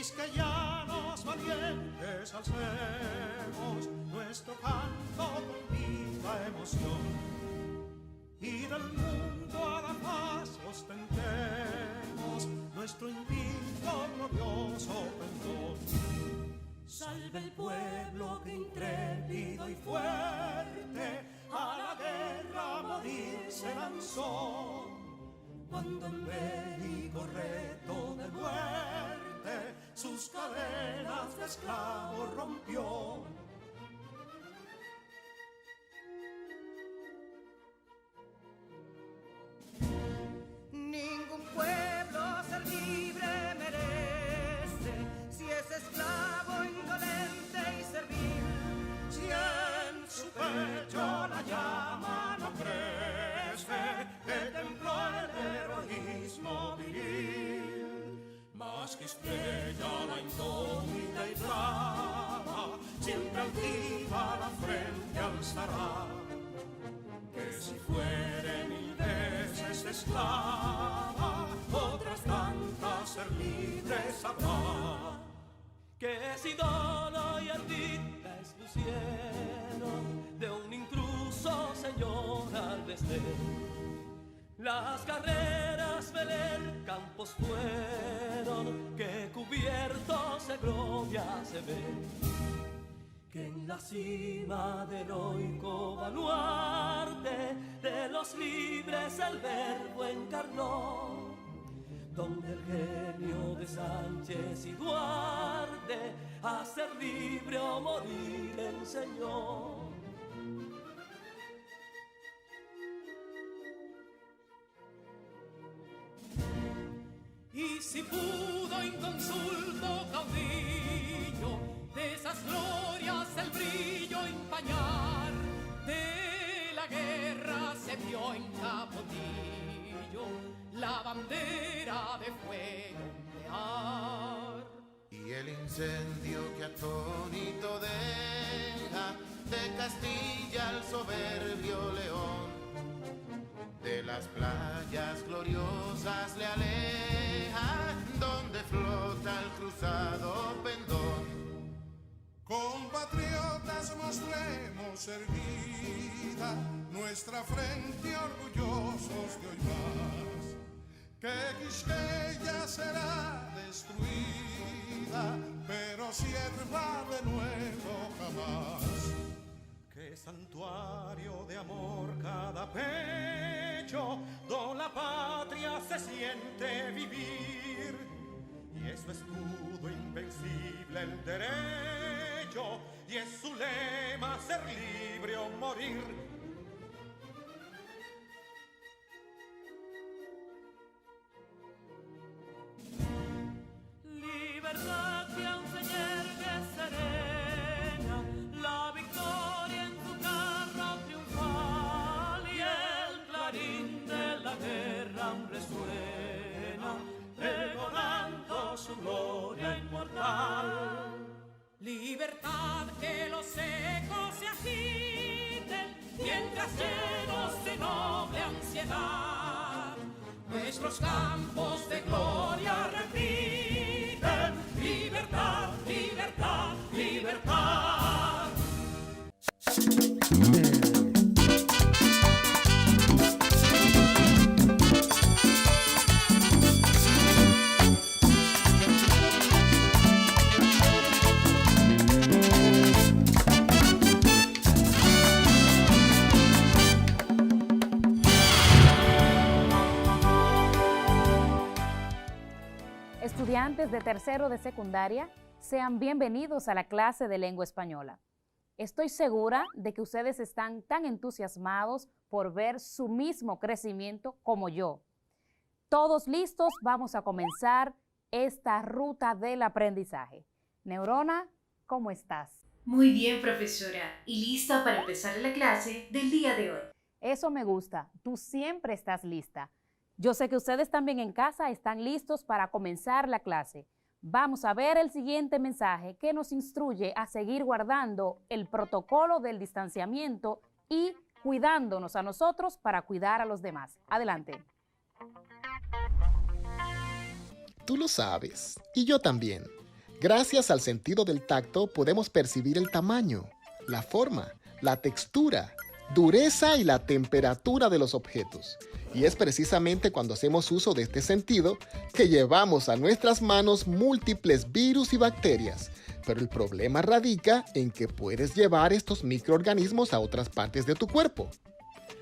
quisqueyanos valientes alcemos nuestro canto con viva emoción, y del mundo a la paz ostentemos nuestro invicto glorioso pendón. Salve el pueblo que intrépido y fuerte a la guerra a morir se lanzó, cuando en bélico reto de muerte sus cadenas de esclavos rompió. Ningún pueblo ser libre merece si es esclavo, indolente y servil. Si en su pecho la llama no crece, que templó el heroísmo viril, más que estrella la indómita y brava, siempre altiva la frente alzará, que si fuere mil veces esclava, otras tantas ser libres habrá. Que si dolo y ardita expusieron de un intruso señor al desdén, las carreras Belén campos fueron, que cubiertos de gloria se ven, que en la cima del heroico baluarte de los libres el verbo encarnó, donde el genio de Sánchez y Duarte a ser libre o morir enseñó. Y si pudo inconsulto caudillo de esas glorias el brillo empañar, de la guerra se vio en Capotillo la bandera de fuego ondear. Y el incendio que atónito deja de Castilla al soberbio león, de las playas gloriosas le aleja, donde flota el cruzado pendón. Compatriotas, mostremos erguida nuestra frente orgullosos de hoy más, que Quisqueya será destruida, pero sierva de nuevo jamás. Que santuario de amor cada pecho, donde la patria se siente vivir, y es su escudo invencible el derecho, y es su lema ser libre o morir. Libertad que aún se yergue serena, la victoria en su carro triunfal, y el clarín de la guerra aún resuena, pregonando su gloria inmortal. Libertad, que los ecos se agiten, mientras llenos de noble ansiedad, nuestros campos de gloria repiten: libertad, libertad, libertad. Estudiantes de tercero de secundaria, sean bienvenidos a la clase de lengua española. Estoy segura de que ustedes están tan entusiasmados por ver su mismo crecimiento como yo. Todos listos, vamos a comenzar esta ruta del aprendizaje. Neurona, ¿cómo estás? Muy bien, profesora, y lista para empezar la clase del día de hoy. Eso me gusta, tú siempre estás lista. Yo sé que ustedes también en casa están listos para comenzar la clase. Vamos a ver el siguiente mensaje que nos instruye a seguir guardando el protocolo del distanciamiento y cuidándonos a nosotros para cuidar a los demás. Adelante. Tú lo sabes, y yo también. Gracias al sentido del tacto podemos percibir el tamaño, la forma, la textura, dureza y la temperatura de los objetos. Y es precisamente cuando hacemos uso de este sentido que llevamos a nuestras manos múltiples virus y bacterias. Pero el problema radica en que puedes llevar estos microorganismos a otras partes de tu cuerpo.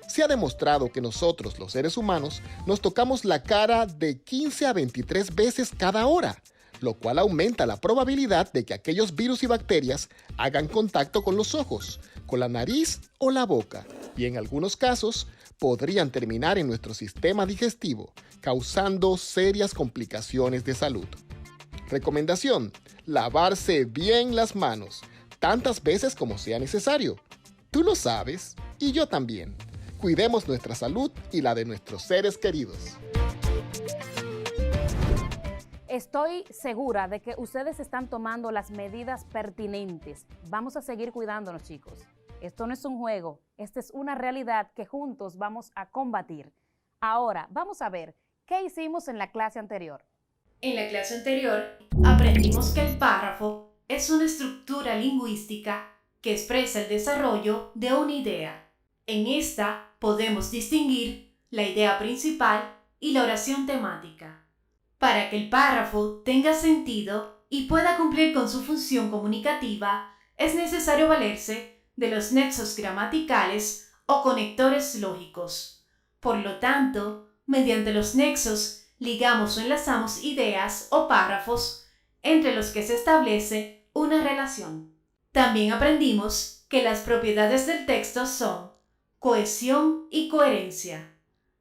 Se ha demostrado que nosotros, los seres humanos, nos tocamos la cara de 15 a 23 veces cada hora, lo cual aumenta la probabilidad de que aquellos virus y bacterias hagan contacto con los ojos, con la nariz o la boca, y en algunos casos podrían terminar en nuestro sistema digestivo, causando serias complicaciones de salud. Recomendación: lavarse bien las manos, tantas veces como sea necesario. Tú lo sabes, y yo también. Cuidemos nuestra salud y la de nuestros seres queridos. Estoy segura de que ustedes están tomando las medidas pertinentes. Vamos a seguir cuidándonos, chicos. Esto no es un juego, esta es una realidad que juntos vamos a combatir. Ahora, vamos a ver qué hicimos en la clase anterior. En la clase anterior aprendimos que el párrafo es una estructura lingüística que expresa el desarrollo de una idea. En esta podemos distinguir la idea principal y la oración temática. Para que el párrafo tenga sentido y pueda cumplir con su función comunicativa, es necesario valerse de los nexos gramaticales o conectores lógicos. Por lo tanto, mediante los nexos ligamos o enlazamos ideas o párrafos entre los que se establece una relación. También aprendimos que las propiedades del texto son cohesión y coherencia.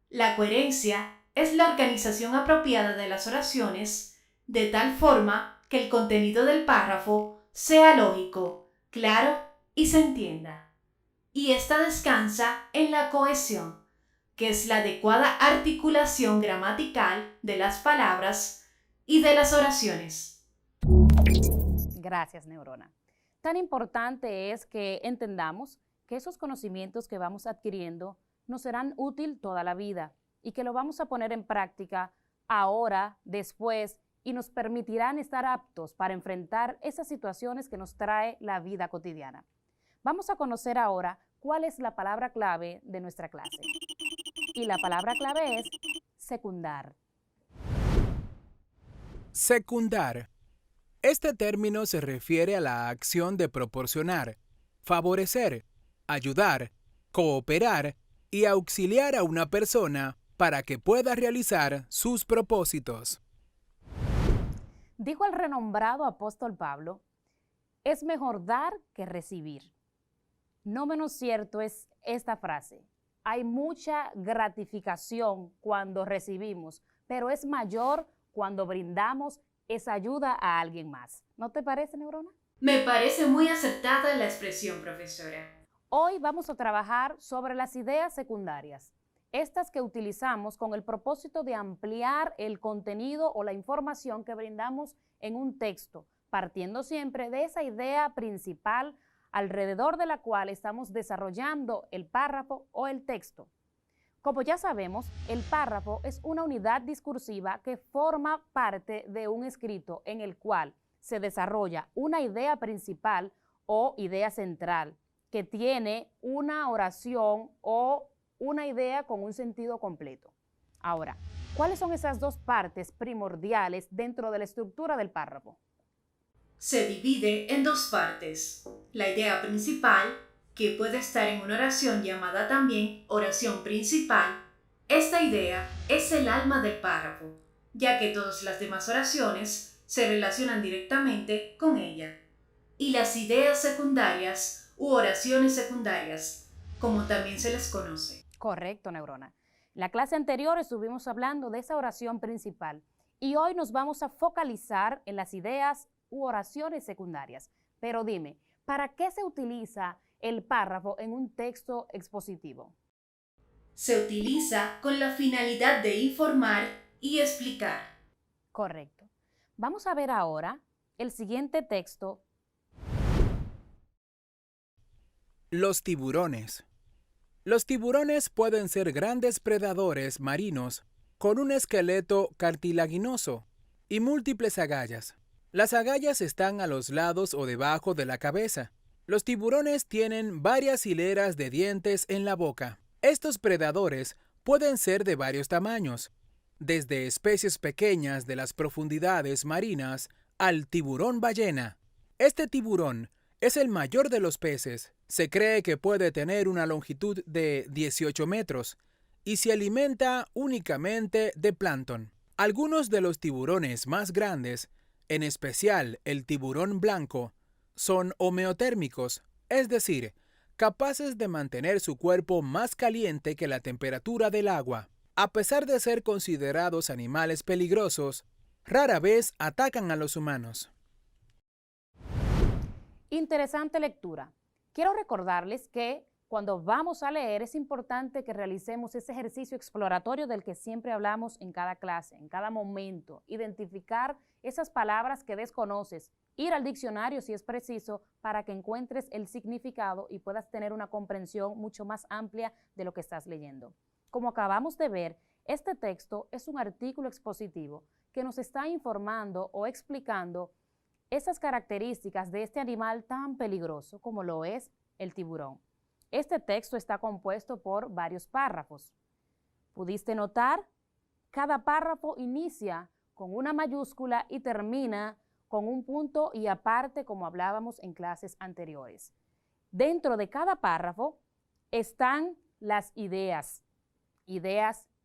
La coherencia es la organización apropiada de las oraciones de tal forma que el contenido del párrafo sea lógico, claro y se entienda. Y esta descansa en la cohesión, que es la adecuada articulación gramatical de las palabras y de las oraciones. Gracias, Neurona. Tan importante es que entendamos que esos conocimientos que vamos adquiriendo nos serán útil toda la vida y que lo vamos a poner en práctica ahora, después, y nos permitirán estar aptos para enfrentar esas situaciones que nos trae la vida cotidiana. Vamos a conocer ahora cuál es la palabra clave de nuestra clase. Y la palabra clave es secundar. Secundar. Este término se refiere a la acción de proporcionar, favorecer, ayudar, cooperar y auxiliar a una persona para que pueda realizar sus propósitos. Dijo el renombrado apóstol Pablo, es mejor dar que recibir. No menos cierto es esta frase. Hay mucha gratificación cuando recibimos, pero es mayor cuando brindamos esa ayuda a alguien más. ¿No te parece, Neurona? Me parece muy acertada la expresión, profesora. Hoy vamos a trabajar sobre las ideas secundarias, estas que utilizamos con el propósito de ampliar el contenido o la información que brindamos en un texto, partiendo siempre de esa idea principal alrededor de la cual estamos desarrollando el párrafo o el texto. Como ya sabemos, el párrafo es una unidad discursiva que forma parte de un escrito en el cual se desarrolla una idea principal o idea central, que tiene una oración o una idea con un sentido completo. Ahora, ¿cuáles son esas dos partes primordiales dentro de la estructura del párrafo? Se divide en dos partes. La idea principal, que puede estar en una oración llamada también oración principal. Esta idea es el alma del párrafo, ya que todas las demás oraciones se relacionan directamente con ella. Y las ideas secundarias u oraciones secundarias, como también se les conoce. Correcto, Neurona. En la clase anterior estuvimos hablando de esa oración principal y hoy nos vamos a focalizar en las ideas u oraciones secundarias. Pero dime, ¿para qué se utiliza el párrafo en un texto expositivo? Se utiliza con la finalidad de informar y explicar. Correcto. Vamos a ver ahora el siguiente texto. Los tiburones. Los tiburones pueden ser grandes predadores marinos con un esqueleto cartilaginoso y múltiples agallas. Las agallas están a los lados o debajo de la cabeza. Los tiburones tienen varias hileras de dientes en la boca. Estos predadores pueden ser de varios tamaños, desde especies pequeñas de las profundidades marinas al tiburón ballena. Este tiburón es el mayor de los peces. Se cree que puede tener una longitud de 18 metros y se alimenta únicamente de plancton. Algunos de los tiburones más grandes, en especial el tiburón blanco, son homeotérmicos, es decir, capaces de mantener su cuerpo más caliente que la temperatura del agua. A pesar de ser considerados animales peligrosos, rara vez atacan a los humanos. Interesante lectura. Quiero recordarles que cuando vamos a leer es importante que realicemos ese ejercicio exploratorio del que siempre hablamos en cada clase, en cada momento. Identificar esas palabras que desconoces, ir al diccionario si es preciso para que encuentres el significado y puedas tener una comprensión mucho más amplia de lo que estás leyendo. Como acabamos de ver, este texto es un artículo expositivo que nos está informando o explicando esas características de este animal tan peligroso como lo es el tiburón. Este texto está compuesto por varios párrafos. ¿Pudiste notar? Cada párrafo inicia con una mayúscula y termina con un punto y aparte, como hablábamos en clases anteriores. Dentro de cada párrafo están las ideas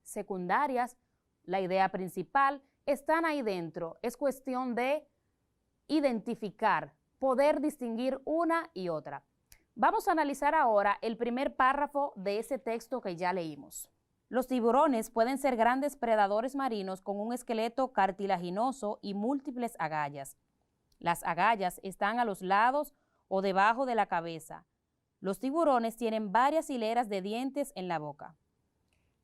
secundarias, la idea principal, están ahí dentro. Es cuestión de identificar, poder distinguir una y otra. Vamos a analizar ahora el primer párrafo de ese texto que ya leímos. Los tiburones pueden ser grandes predadores marinos con un esqueleto cartilaginoso y múltiples agallas. Las agallas están a los lados o debajo de la cabeza. Los tiburones tienen varias hileras de dientes en la boca.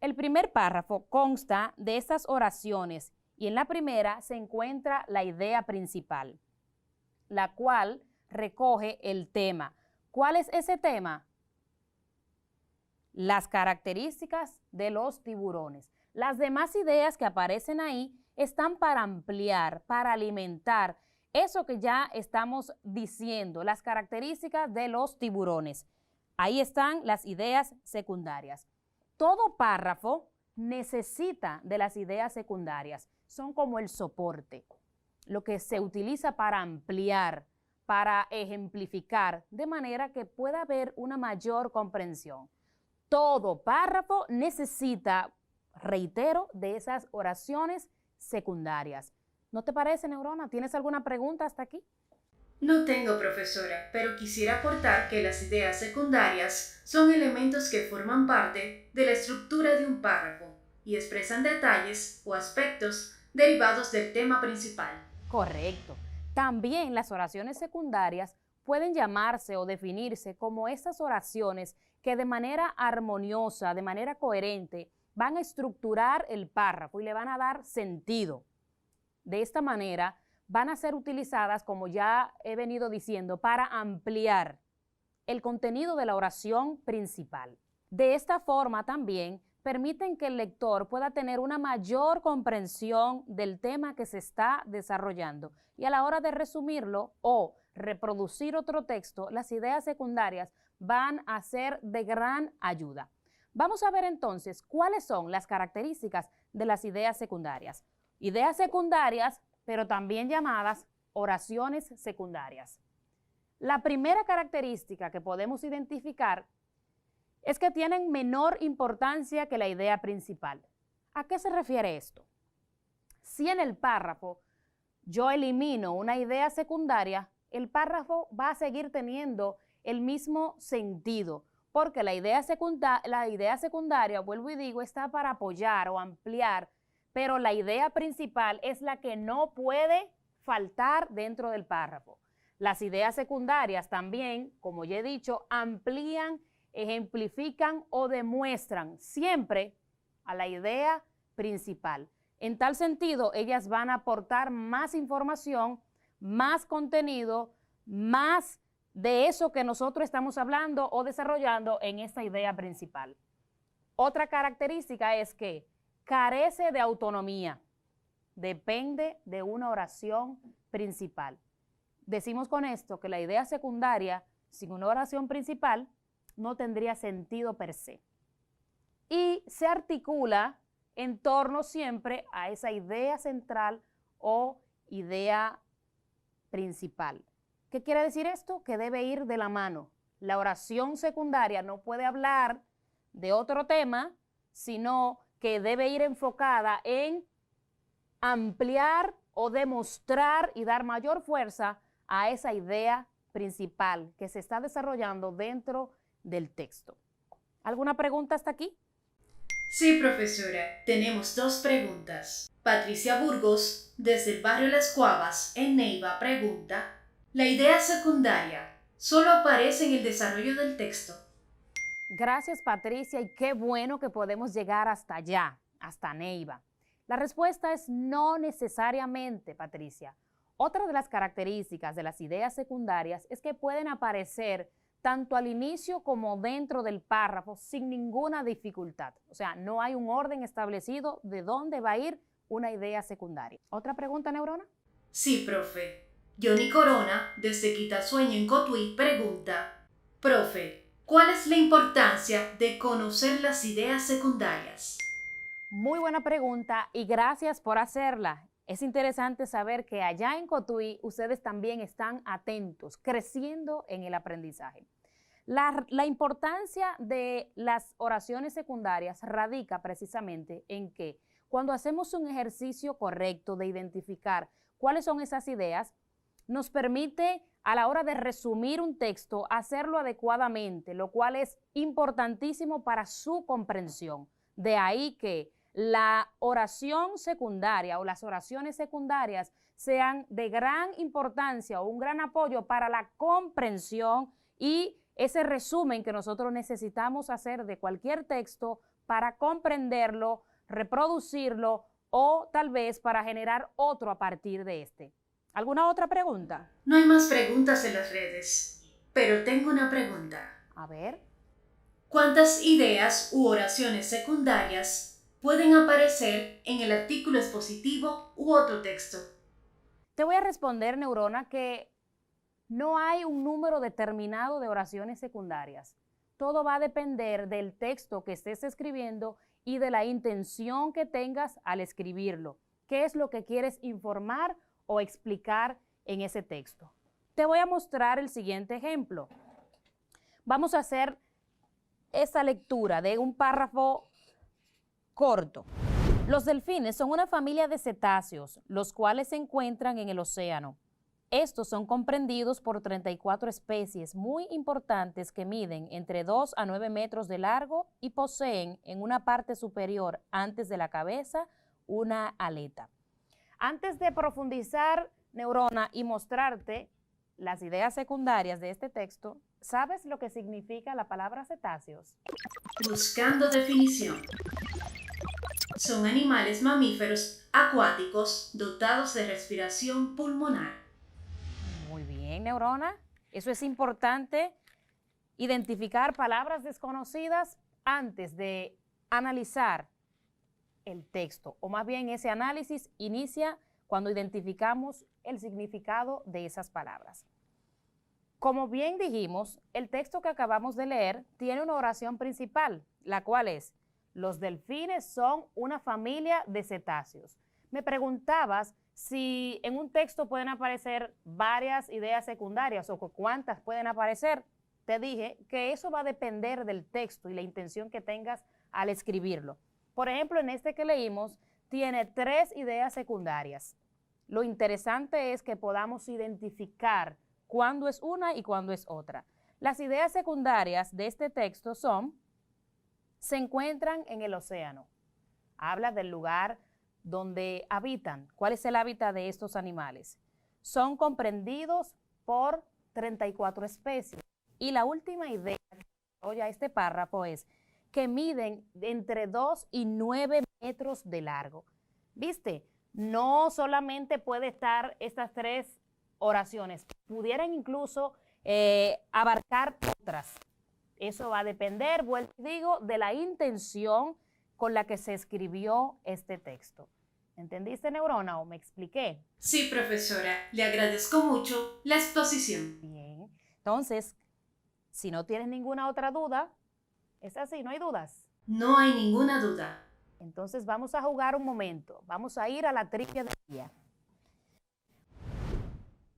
El primer párrafo consta de estas oraciones y en la primera se encuentra la idea principal, la cual recoge el tema. ¿Cuál es ese tema? Las características de los tiburones. Las demás ideas que aparecen ahí están para ampliar, para alimentar eso que ya estamos diciendo, las características de los tiburones. Ahí están las ideas secundarias. Todo párrafo necesita de las ideas secundarias. Son como el soporte, lo que se utiliza para ampliar, para ejemplificar, de manera que pueda haber una mayor comprensión. Todo párrafo necesita, reitero, de esas oraciones secundarias. ¿No te parece, Neurona? ¿Tienes alguna pregunta hasta aquí? No tengo, profesora, pero quisiera aportar que las ideas secundarias son elementos que forman parte de la estructura de un párrafo y expresan detalles o aspectos derivados del tema principal. Correcto. También las oraciones secundarias pueden llamarse o definirse como esas oraciones que de manera armoniosa, de manera coherente, van a estructurar el párrafo y le van a dar sentido. De esta manera van a ser utilizadas, como ya he venido diciendo, para ampliar el contenido de la oración principal. De esta forma también permiten que el lector pueda tener una mayor comprensión del tema que se está desarrollando y a la hora de resumirlo o reproducir otro texto, las ideas secundarias van a ser de gran ayuda. Vamos a ver entonces cuáles son las características de las ideas secundarias. Ideas secundarias, pero también llamadas oraciones secundarias. La primera característica que podemos identificar es que tienen menor importancia que la idea principal. ¿A qué se refiere esto? Si en el párrafo yo elimino una idea secundaria, el párrafo va a seguir teniendo el mismo sentido, porque la idea secundaria, vuelvo y digo, está para apoyar o ampliar, pero la idea principal es la que no puede faltar dentro del párrafo. Las ideas secundarias también, como ya he dicho, amplían, ejemplifican o demuestran siempre a la idea principal. En tal sentido, ellas van a aportar más información, más contenido, más de eso que nosotros estamos hablando o desarrollando en esta idea principal. Otra característica es que carece de autonomía. depende de una oración principal. Decimos con esto que la idea secundaria sin una oración principal no tendría sentido per se. Y se articula en torno siempre a esa idea central o idea principal. ¿Qué quiere decir esto? Que debe ir de la mano. La oración secundaria no puede hablar de otro tema, sino que debe ir enfocada en ampliar o demostrar y dar mayor fuerza a esa idea principal que se está desarrollando dentro del texto. ¿Alguna pregunta hasta aquí? Sí, profesora, tenemos 2 preguntas. Patricia Burgos, desde el barrio Las Cuavas, en Neiva, pregunta: ¿la idea secundaria solo aparece en el desarrollo del texto? Gracias, Patricia, y qué bueno que podemos llegar hasta allá, hasta Neiva. La respuesta es no necesariamente, Patricia. Otra de las características de las ideas secundarias es que pueden aparecer tanto al inicio como dentro del párrafo sin ninguna dificultad. O sea, no hay un orden establecido de dónde va a ir una idea secundaria. ¿Otra pregunta, Neurona? Sí, profe. Johnny Corona, desde Quitasueño en Cotuí, pregunta: profe, ¿cuál es la importancia de conocer las ideas secundarias? Muy buena pregunta y gracias por hacerla. Es interesante saber que allá en Cotuí ustedes también están atentos, creciendo en el aprendizaje. La importancia de las oraciones secundarias radica precisamente en que cuando hacemos un ejercicio correcto de identificar cuáles son esas ideas, nos permite a la hora de resumir un texto hacerlo adecuadamente, lo cual es importantísimo para su comprensión. De ahí que la oración secundaria o las oraciones secundarias sean de gran importancia o un gran apoyo para la comprensión y ese resumen que nosotros necesitamos hacer de cualquier texto para comprenderlo, reproducirlo o tal vez para generar otro a partir de este. ¿Alguna otra pregunta? No hay más preguntas en las redes, pero tengo una pregunta. A ver. ¿Cuántas ideas u oraciones secundarias pueden aparecer en el artículo expositivo u otro texto? Te voy a responder, Neurona, que no hay un número determinado de oraciones secundarias. Todo va a depender del texto que estés escribiendo y de la intención que tengas al escribirlo. ¿Qué es lo que quieres informar o explicar en ese texto? Te voy a mostrar el siguiente ejemplo. Vamos a hacer esa lectura de un párrafo corto. Los delfines son una familia de cetáceos, los cuales se encuentran en el océano. Estos son comprendidos por 34 especies muy importantes que miden entre 2 a 9 metros de largo y poseen en una parte superior, antes de la cabeza, una aleta. Antes de profundizar, Neurona, y mostrarte las ideas secundarias de este texto, ¿sabes lo que significa la palabra cetáceos? Buscando definición. Son animales mamíferos acuáticos dotados de respiración pulmonar. Muy bien, Neurona. Eso es importante, identificar palabras desconocidas antes de analizar el texto, o más bien ese análisis inicia cuando identificamos el significado de esas palabras. Como bien dijimos, el texto que acabamos de leer tiene una oración principal, la cual es: los delfines son una familia de cetáceos. Me preguntabas si en un texto pueden aparecer varias ideas secundarias o cuántas pueden aparecer. Te dije que eso va a depender del texto y la intención que tengas al escribirlo. Por ejemplo, en este que leímos, tiene 3 ideas secundarias. Lo interesante es que podamos identificar cuándo es una y cuándo es otra. Las ideas secundarias de este texto se encuentran en el océano. Habla del lugar donde habitan. ¿Cuál es el hábitat de estos animales? Son comprendidos por 34 especies. Y la última idea que desarrolla este párrafo es que miden entre 2 y 9 metros de largo. ¿Viste? No solamente puede estar estas 3 oraciones, pudieran incluso abarcar otras. Eso va a depender, vuelvo y digo, de la intención con la que se escribió este texto. ¿Entendiste, Neurona, o me expliqué? Sí, profesora, le agradezco mucho la exposición. Bien. Entonces, si no tienes ninguna otra duda, es así, no hay dudas. No hay ninguna duda. Entonces vamos a jugar un momento. Vamos a ir a la trivia del día.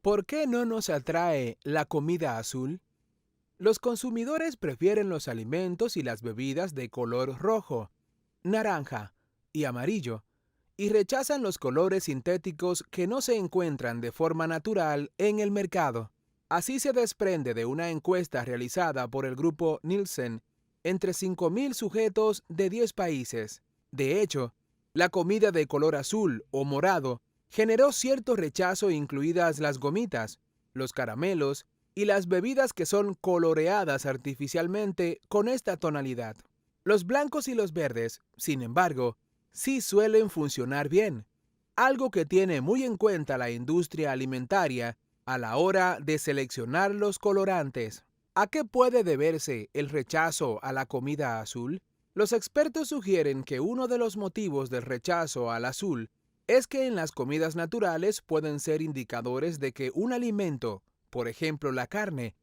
¿Por qué no nos atrae la comida azul? Los consumidores prefieren los alimentos y las bebidas de color rojo, naranja y amarillo, y rechazan los colores sintéticos que no se encuentran de forma natural en el mercado. Así se desprende de una encuesta realizada por el grupo Nielsen entre 5.000 sujetos de 10 países. De hecho, la comida de color azul o morado generó cierto rechazo, incluidas las gomitas, los caramelos y las bebidas que son coloreadas artificialmente con esta tonalidad. Los blancos y los verdes, sin embargo, sí suelen funcionar bien, algo que tiene muy en cuenta la industria alimentaria a la hora de seleccionar los colorantes. ¿A qué puede deberse el rechazo a la comida azul? Los expertos sugieren que uno de los motivos del rechazo al azul es que en las comidas naturales pueden ser indicadores de que un alimento, por ejemplo la carne,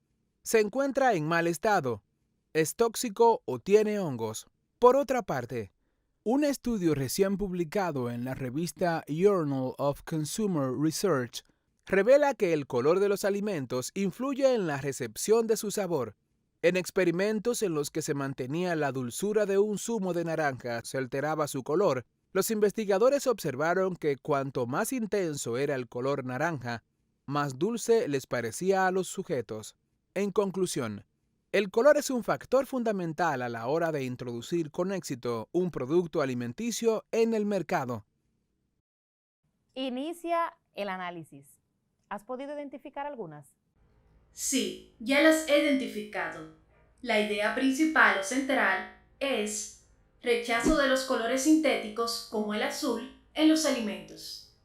se encuentra en mal estado, es tóxico o tiene hongos. Por otra parte, un estudio recién publicado en la revista Journal of Consumer Research revela que el color de los alimentos influye en la recepción de su sabor. En experimentos en los que se mantenía la dulzura de un zumo de naranja se alteraba su color, los investigadores observaron que cuanto más intenso era el color naranja, más dulce les parecía a los sujetos. En conclusión, el color es un factor fundamental a la hora de introducir con éxito un producto alimenticio en el mercado. Inicia el análisis. ¿Has podido identificar algunas? Sí, ya las he identificado. La idea principal o central es rechazo de los colores sintéticos como el azul en los alimentos.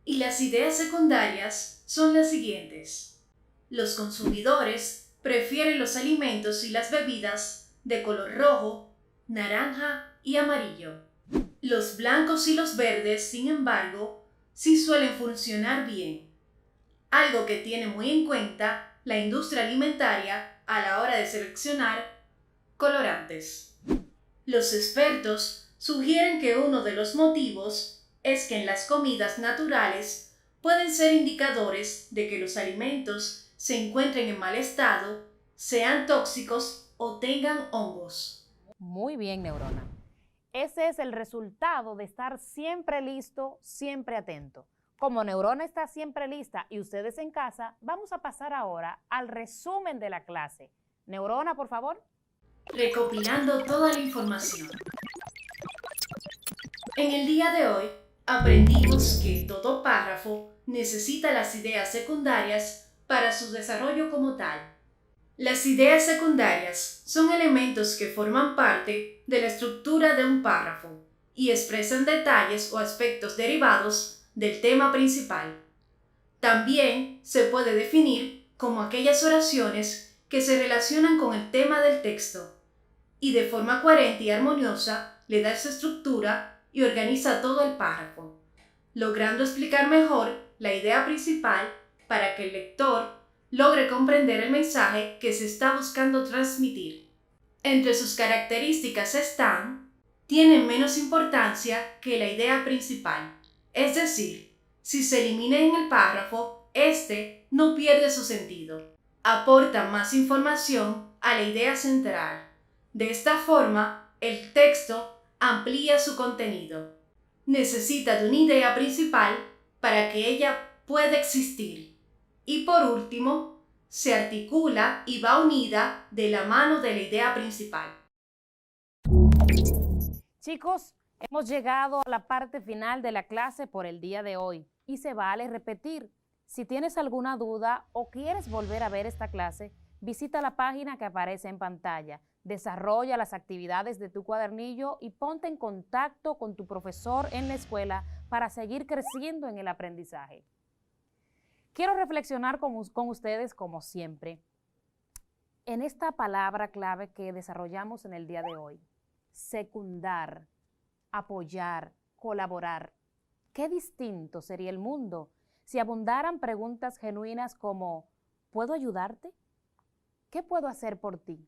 Y las ideas secundarias son las siguientes. Los consumidores prefieren los alimentos y las bebidas de color rojo, naranja y amarillo. Los blancos y los verdes, sin embargo, sí suelen funcionar bien, algo que tiene muy en cuenta la industria alimentaria a la hora de seleccionar colorantes. Los expertos sugieren que uno de los motivos es que en las comidas naturales pueden ser indicadores de que los alimentos se encuentren en mal estado, sean tóxicos o tengan hongos. Muy bien, Neurona. Ese es el resultado de estar siempre listo, siempre atento. Como Neurona está siempre lista y ustedes en casa, vamos a pasar ahora al resumen de la clase. Neurona, por favor. Recopilando toda la información. En el día de hoy, aprendimos que todo párrafo necesita las ideas secundarias para su desarrollo como tal. Las ideas secundarias son elementos que forman parte de la estructura de un párrafo y expresan detalles o aspectos derivados del tema principal. También se puede definir como aquellas oraciones que se relacionan con el tema del texto y de forma coherente y armoniosa le da esa estructura y organiza todo el párrafo, logrando explicar mejor la idea principal para que el lector logre comprender el mensaje que se está buscando transmitir. Entre sus características están: tienen menos importancia que la idea principal. Es decir, si se elimina en el párrafo, este no pierde su sentido. Aporta más información a la idea central. De esta forma, el texto amplía su contenido. Necesita de una idea principal para que ella pueda existir. Y por último, se articula y va unida de la mano de la idea principal. Chicos, hemos llegado a la parte final de la clase por el día de hoy y se vale repetir. Si tienes alguna duda o quieres volver a ver esta clase, visita la página que aparece en pantalla, desarrolla las actividades de tu cuadernillo y ponte en contacto con tu profesor en la escuela para seguir creciendo en el aprendizaje. Quiero reflexionar con ustedes como siempre en esta palabra clave que desarrollamos en el día de hoy: secundar, apoyar, colaborar. qué distinto sería el mundo si abundaran preguntas genuinas como ¿puedo ayudarte? ¿Qué puedo hacer por ti?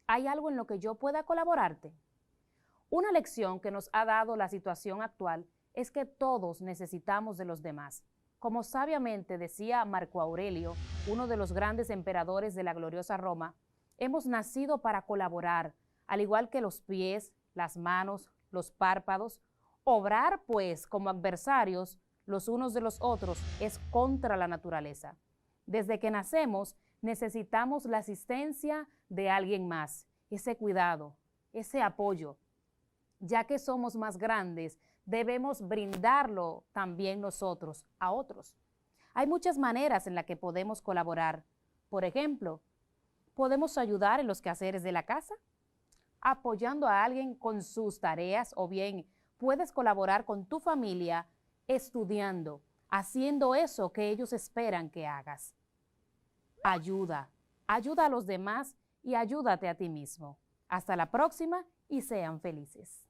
¿Hay algo en lo que yo pueda colaborarte? Una lección que nos ha dado la situación actual es que todos necesitamos de los demás. Como sabiamente decía Marco Aurelio, uno de los grandes emperadores de la gloriosa Roma, hemos nacido para colaborar, al igual que los pies, las manos, los párpados. Obrar, pues, como adversarios los unos de los otros es contra la naturaleza. Desde que nacemos, necesitamos la asistencia de alguien más, ese cuidado, ese apoyo. Ya que somos más grandes, debemos brindarlo también nosotros a otros. Hay muchas maneras en las que podemos colaborar. Por ejemplo, podemos ayudar en los quehaceres de la casa, apoyando a alguien con sus tareas, o bien puedes colaborar con tu familia estudiando, haciendo eso que ellos esperan que hagas. Ayuda a los demás y ayúdate a ti mismo. Hasta la próxima y sean felices.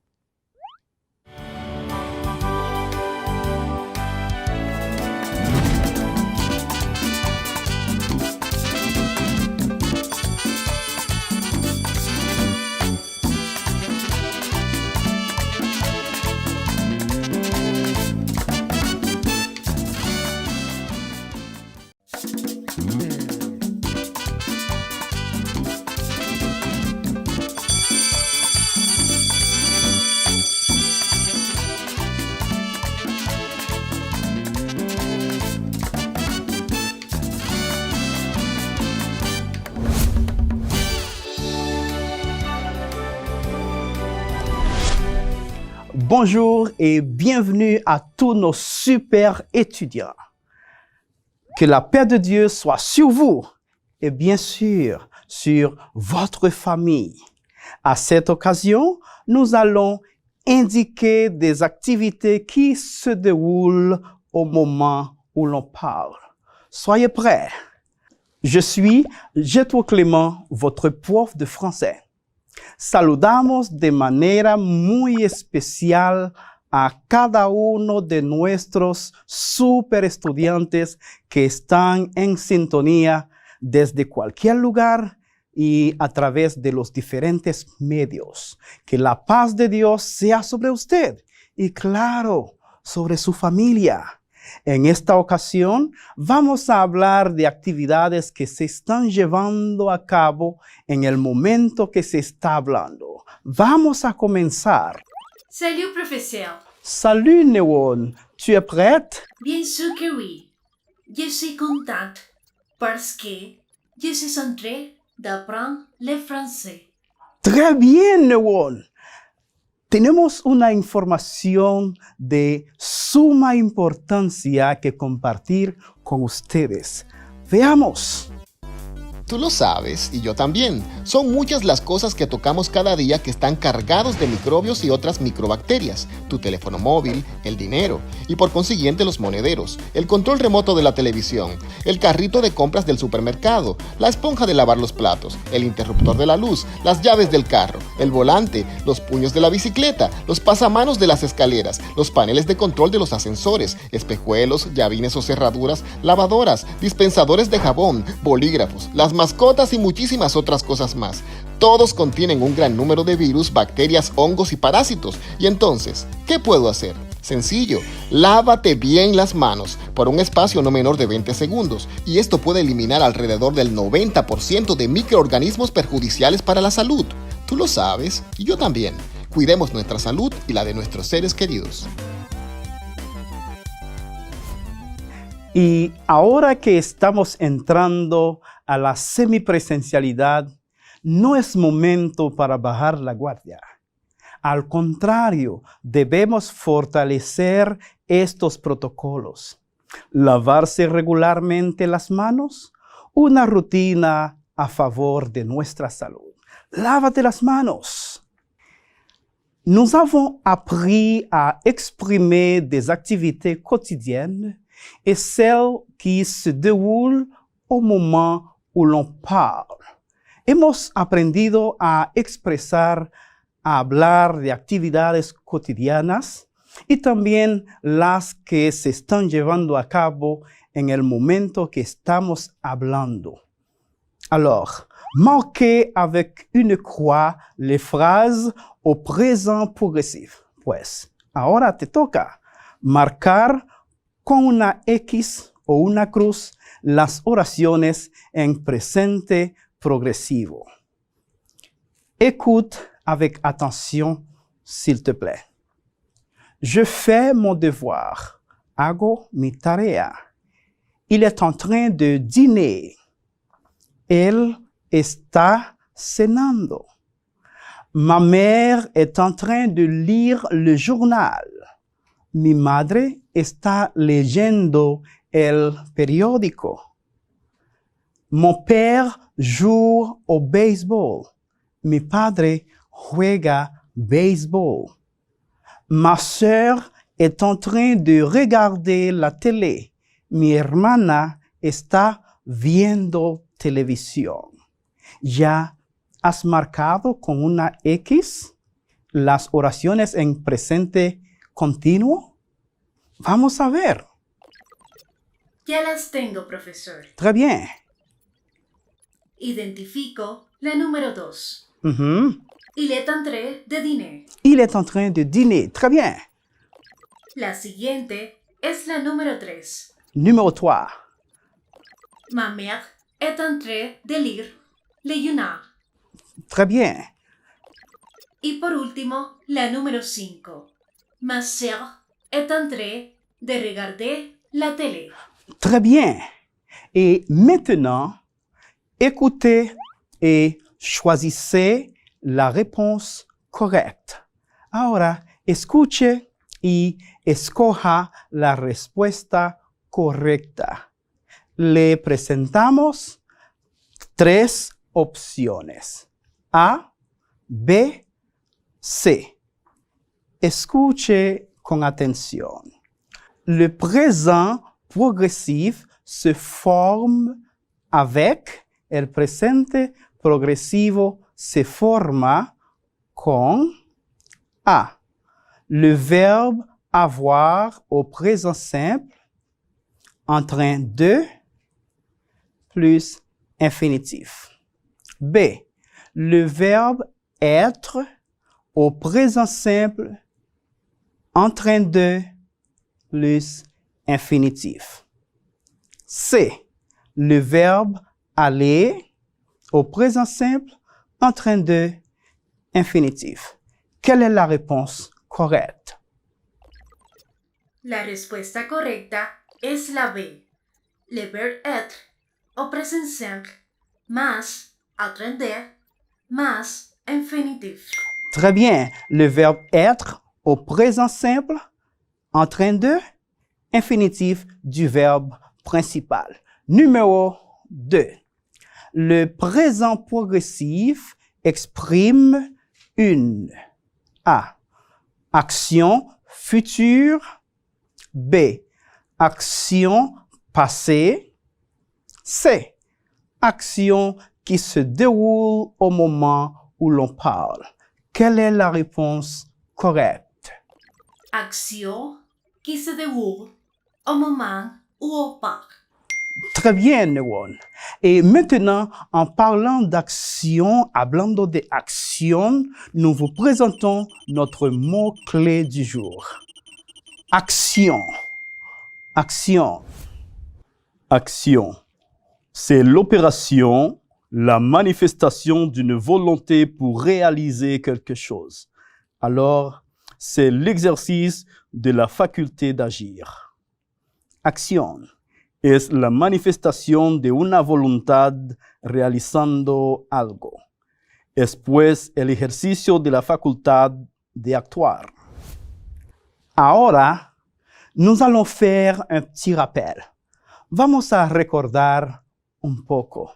Bonjour et bienvenue à tous nos super étudiants. Que la paix de Dieu soit sur vous et bien sûr sur votre famille. À cette occasion, nous allons indiquer des activités qui se déroulent au moment où l'on parle. Soyez prêts. Je suis Jetro Clément, votre prof de français. Saludamos de manera muy especial a cada uno de nuestros super estudiantes que están en sintonía desde cualquier lugar y a través de los diferentes medios. Que la paz de Dios sea sobre usted y, claro, sobre su familia. En esta ocasión vamos a hablar de actividades que se están llevando a cabo en el momento que se está hablando. Vamos a comenzar. Salut, professeur. Salut, Newon. Tu es prête? Bien sûr que oui. Je suis contente parce que je suis en train d'apprendre le français. Très bien, Newon. Tenemos una información de suma importancia que compartir con ustedes. Veamos. Tú lo sabes, y yo también. Son muchas las cosas que tocamos cada día que están cargados de microbios y otras microbacterias. Tu teléfono móvil, el dinero, y por consiguiente los monederos, el control remoto de la televisión, el carrito de compras del supermercado, la esponja de lavar los platos, el interruptor de la luz, las llaves del carro, el volante, los puños de la bicicleta, los pasamanos de las escaleras, los paneles de control de los ascensores, espejuelos, llavines o cerraduras, lavadoras, dispensadores de jabón, bolígrafos, las mascotas y muchísimas otras cosas más. Todos contienen un gran número de virus, bacterias, hongos y parásitos. Y entonces, ¿qué puedo hacer? Sencillo, lávate bien las manos por un espacio no menor de 20 segundos y esto puede eliminar alrededor del 90% de microorganismos perjudiciales para la salud. Tú lo sabes y yo también. Cuidemos nuestra salud y la de nuestros seres queridos. Y ahora que estamos entrando a la semipresencialidad, no es momento para bajar la guardia. Al contrario, debemos fortalecer estos protocolos. Lavarse regularmente las manos, una rutina a favor de nuestra salud. Lávate las manos. Nous avons appris à exprimer des activités quotidiennes et celles qui se déroulent au moment où l'on parle. Hemos aprendido a expresar, a hablar de actividades cotidianas y también las que se están llevando a cabo en el momento que estamos hablando. Alors, marquez avec une croix les phrases au présent progressif. Pues, ahora te toca marcar con una X o una cruz las oraciones en presente progresivo. Écoute avec attention, s'il te plaît. Je fais mon devoir. Hago mi tarea. Il est en train de dîner. Él está cenando. Ma mère est en train de lire le journal. Mi madre está leyendo el periódico. Mon père joue au baseball. Mi padre juega béisbol. Ma sœur est en train de regarder la télé. Mi hermana está viendo televisión. ¿Ya has marcado con una X las oraciones en presente continuo? Vamos a ver. Ya las tengo, profesor. Très bien. Identifico la número 2. Mhm. Il est en train de dîner. Il est en train de dîner. Très bien. La siguiente es la número 3. Numéro 3. Ma mère est en train de lire le journal. Très bien. Y por último, la número 5. Ma sœur est en train de regarder la télé. Très bien. Et maintenant, écoutez et choisissez la réponse correcte. Ahora, escuche y escoja la respuesta correcta. Le presentamos 3 opciones. A, B, C. Escuche con atención. Le présent progressif se forme avec, el presente progresivo se forma con A. Le verbe avoir au présent simple en train de plus infinitif. B. Le verbe être au présent simple en train de plus infinitif. C. Le verbe aller au présent simple en train de infinitif. Quelle est la réponse correcte? La respuesta correcta es la B. Le verbe être au présent simple más en train de más infinitif. Très bien. Le verbe être au présent simple en train de infinitif du verbe principal. Numéro 2. Le présent progressif exprime une A. Action future. B. Action passée. C. Action qui se déroule au moment où l'on parle. Quelle est la réponse correcte? Action qui se déroule au moment où on parle. Très bien, Newon. Et maintenant, en parlant d'action, hablando de acción, nous vous présentons notre mot-clé du jour. Action. Action. Action. C'est l'opération, la manifestation d'une volonté pour réaliser quelque chose. Alors, c'est l'exercice de la faculté d'agir. Acción es la manifestación de una voluntad realizando algo. Es pues el ejercicio de la facultad de actuar. Ahora, nous allons faire un petit rappel. Vamos a recordar un poco.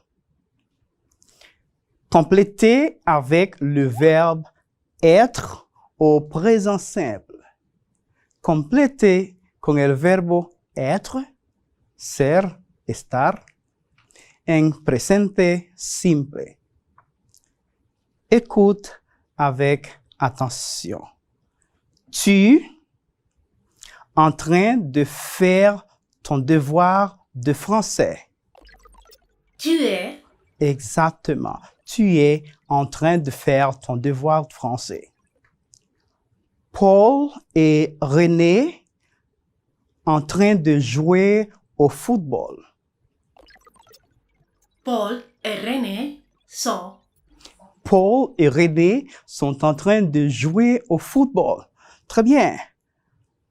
Complétez avec le verbe être au présent simple. Complétez con el verbo être, ser, estar, en presente simple. Écoute avec attention. Tu en train de faire ton devoir de français. Tu es Exactement. Tu es en train de faire ton devoir de français. Paul et René en train de jouer au football. Paul et René sont Paul et René sont en train de jouer au football. Très bien.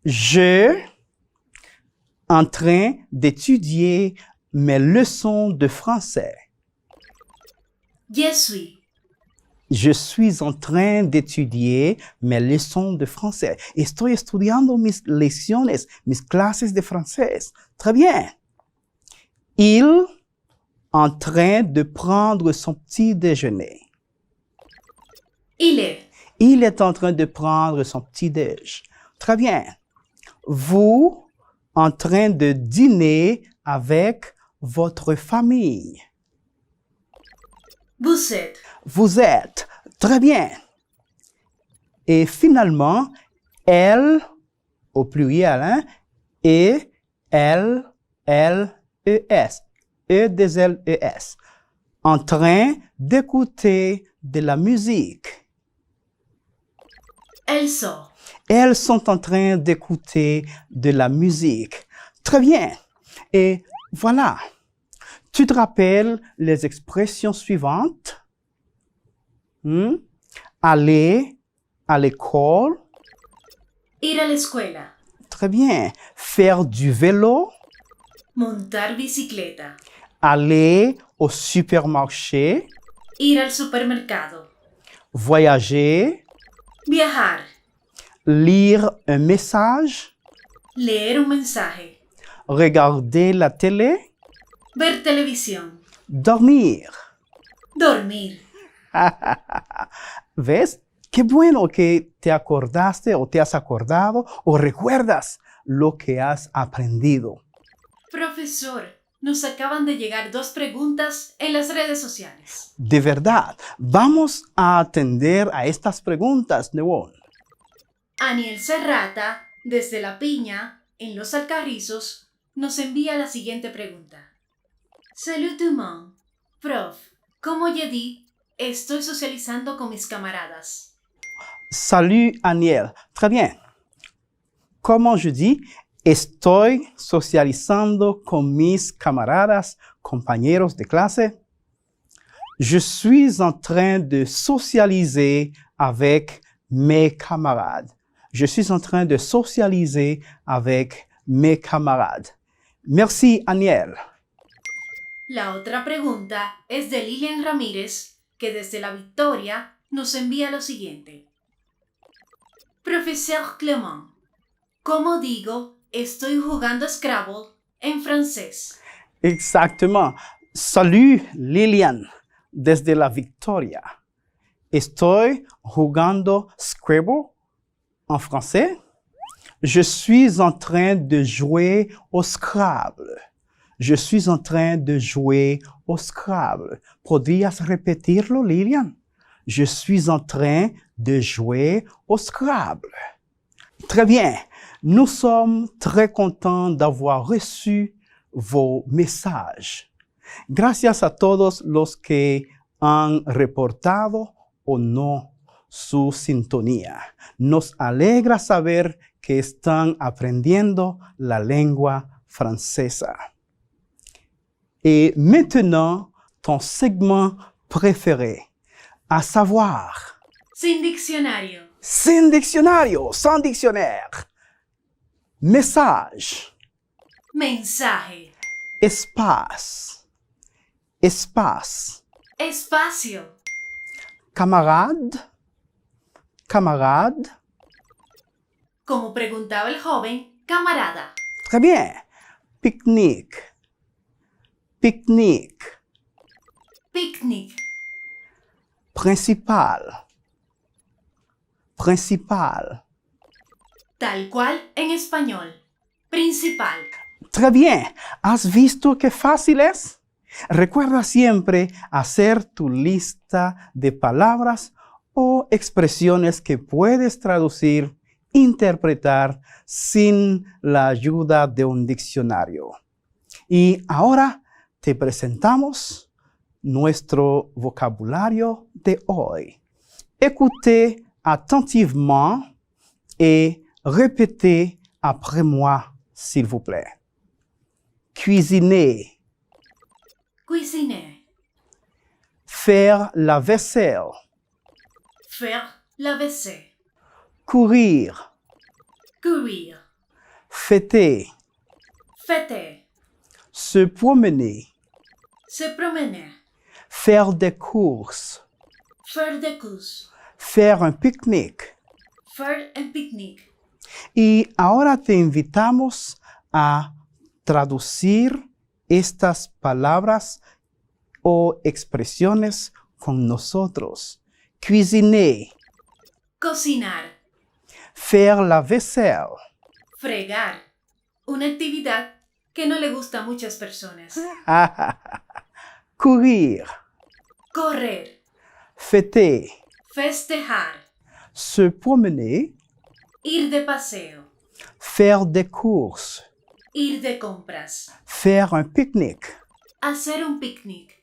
Je en train d'étudier mes leçons de français. Je suis. Je suis en train d'étudier mes leçons de français. Estoy estudiando mis lecciones, mis clases de francés. Très bien. Il en train de prendre son petit déjeuner. Il est. Il est en train de prendre son petit déj. Très bien. Vous en train de dîner avec votre famille. Vous êtes. Vous êtes. Très bien. Et finalement, elle, au pluriel, hein, et elle, S. E-2-L-E-S. En train d'écouter de la musique. Elles sont. Elles sont en train d'écouter de la musique. Très bien. Et voilà. Tu te rappelles les expressions suivantes? Aller à l'école. Ir a la escuela. Très bien. Faire du vélo. Montar bicicleta. Aller au supermarché. Ir al supermercado. Voyager. Viajar. Lire un message. Leer un mensaje. Regarder la télé. Ver televisión. Dormir. Dormir. ¿Ves? Qué bueno que te acordaste o te has acordado o recuerdas lo que has aprendido. Profesor, nos acaban de llegar 2 preguntas en las redes sociales. De verdad, vamos a atender a estas preguntas, Newon. Aniel Serrata, desde La Piña, en Los Alcarrizos, nos envía la siguiente pregunta. Salut tout le monde. Prof, como ya di, estoy socializando con mis camaradas. Salut, Aniel. Très bien. Como je dis, estoy socializando con mis camaradas, compañeros de clase. Je suis en train de socialiser avec mes camarades. Je suis en train de socialiser avec mes camarades. Merci, Aniel. La otra pregunta es de Lilian Ramírez, que desde La Victoria nos envía lo siguiente. Profesor Clément, ¿cómo digo estoy jugando Scrabble en francés? Exactement. Salut, Lilian, desde La Victoria. Estoy jugando Scrabble en français. Je suis en train de jouer au Scrabble. Je suis en train de jouer au Scrabble. ¿Podrías repetirlo, Lilian? Je suis en train de jouer au Scrabble. Très bien. Nous sommes très contents d'avoir reçu vos messages. Gracias a todos los que han reportado o no su sintonía. Nos alegra saber que están aprendiendo la lengua francesa. Et maintenant, ton segment préféré, à savoir... Sin diccionario. Sin diccionario, sans dictionnaire. Message. Mensaje. Espace. Espace. Espacio. Camarade. Camarade. Como preguntaba el joven, camarada. Très bien. Pique-nique. Pique-nique. Picnic. Principal. Principal. Tal cual en español. Principal. Très bien. ¿Has visto qué fácil es? Recuerda siempre hacer tu lista de palabras o expresiones que puedes traducir interpretar sin la ayuda de un diccionario. Y ahora te presentamos nuestro vocabulario de hoy. Écoutez attentivement et répétez après moi, s'il vous plaît. Cuisiner. Cuisiner. Faire la vaisselle. Faire la vaisselle. Courir. Courir. Fêter. Fêter. Se promener. Se promener. Faire des courses. Faire des courses. Faire un pique-nique. Faire un pique-nique. Y ahora te invitamos a traducir estas palabras o expresiones con nosotros. Cuisiner. Cocinar. Faire la vaisselle. Fregar. Una actividad que no le gusta a muchas personas. Courir. Correr. Fêter. Festejar. Se promener. Ir de paseo. Faire des courses. Ir de compras. Faire un pique-nique. Hacer un picnic.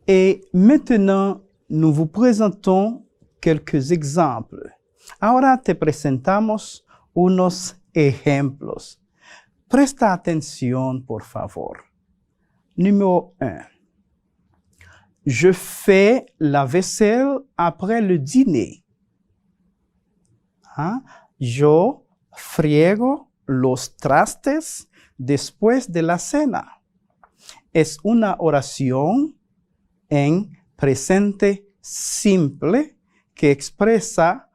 Et maintenant, nous vous présentons quelques exemples. Ahora te presentamos unos ejemplos. Presta atención, por favor. Numéro 1. Je fais la vaisselle après le dîner. Yo friego los trastes después de la cena. Es una oración en presente simple que expresa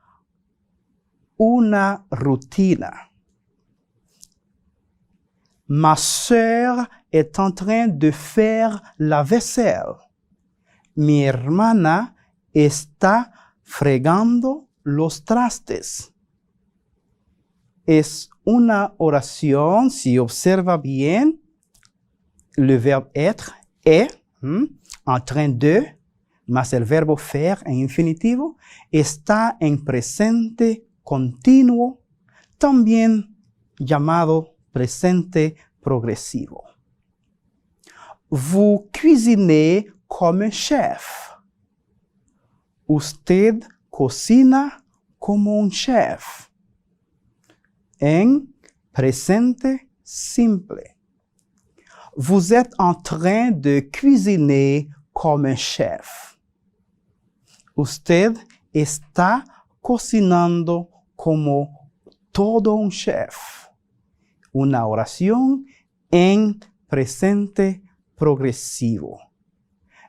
una rutina. Ma sœur est en train de faire la vaisselle. Mi hermana está fregando los trastes. Es una oración, si observa bien, le verbe être est, en train de, más el verbo faire en infinitivo, está en presente continuo, también llamado presente progresivo. Vous cuisinez comme un chef. Usted cocina como un chef. En presente simple. Vous êtes en train de cuisiner comme un chef. Usted está cocinando como todo un chef. Una oración en presente progresivo.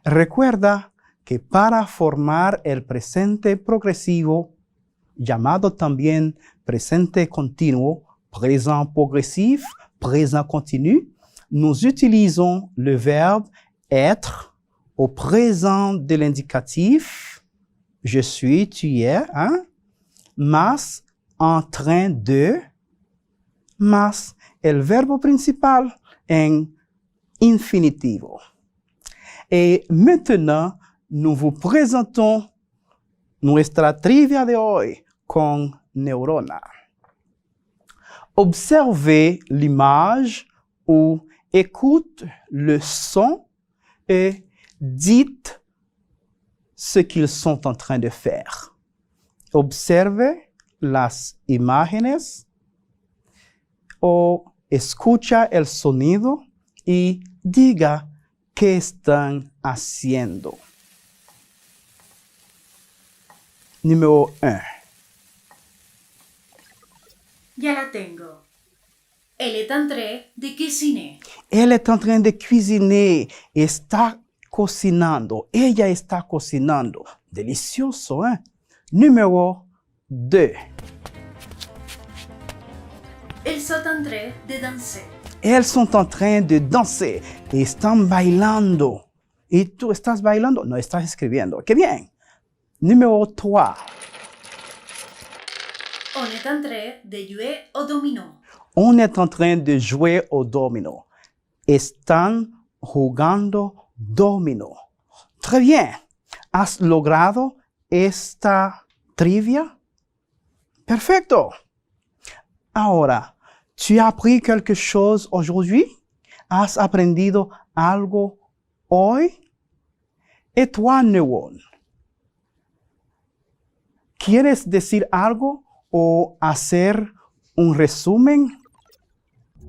Recuerda que para formar el presente progresivo, llamado también presente continuo, présent progressif, présent continu, nous utilisons le verbe être au présent de l'indicatif, je suis, tu es, más en train de, más el verbo principal en infinitivo. Et maintenant, nous vous présentons nuestra trivia de hoy con neurona. Observez l'image ou écoute le son et dites ce qu'ils sont en train de faire. Observe las imágenes o escucha el sonido y diga qué están haciendo. Numéro 1. Ya la tengo. Elle est en train de cuisiner. Elle est en train de cuisiner. Está cocinando. Ella está cocinando. Delicioso, ¿eh? Numéro 2. Elles sont en train de danser. Elles sont en train de danser. Están bailando. ¿Y tú estás bailando? No, estás escribiendo. ¡Qué bien! Numéro 3. On est en train de jouer au domino. On est en train de jouer au domino. Están jugando domino. Très bien. ¿Has logrado esta trivia? Perfecto. Ahora, ¿tu as appris quelque chose aujourd'hui? ¿Has aprendido algo hoy? Et toi, Newon? ¿Quieres decir algo o hacer un resumen?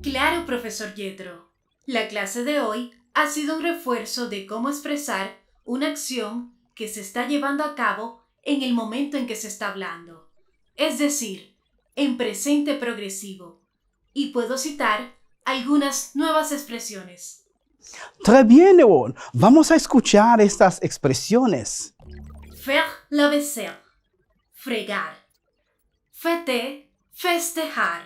Claro, profesor Yetro. La clase de hoy ha sido un refuerzo de cómo expresar una acción que se está llevando a cabo en el momento en que se está hablando, es decir, en presente progresivo. Y puedo citar algunas nuevas expresiones. Très bien, Newon. Vamos a escuchar estas expresiones. Faire la vaisselle, fregar. Fêter, festejar.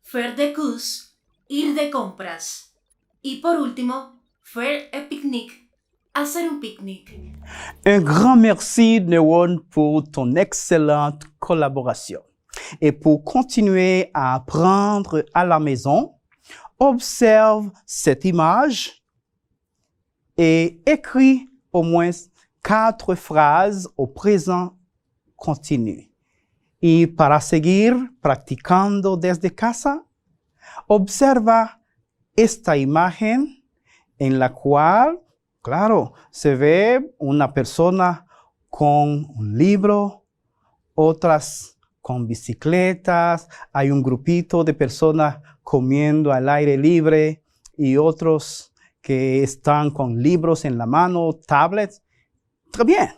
Faire des courses, ir de compras. Y por último, faire un pique-nique, hacer un picnic. Un grand merci, Newon, pour ton excellente collaboration. Et pour continuer à apprendre à la maison, observe cette image et écris au moins 4 phrases au présent continu. Y para seguir practicando desde casa, observa esta imagen en la cual, claro, se ve una persona con un libro, otras con bicicletas, hay un grupito de personas comiendo al aire libre y otros que están con libros en la mano, tablets. Très bien.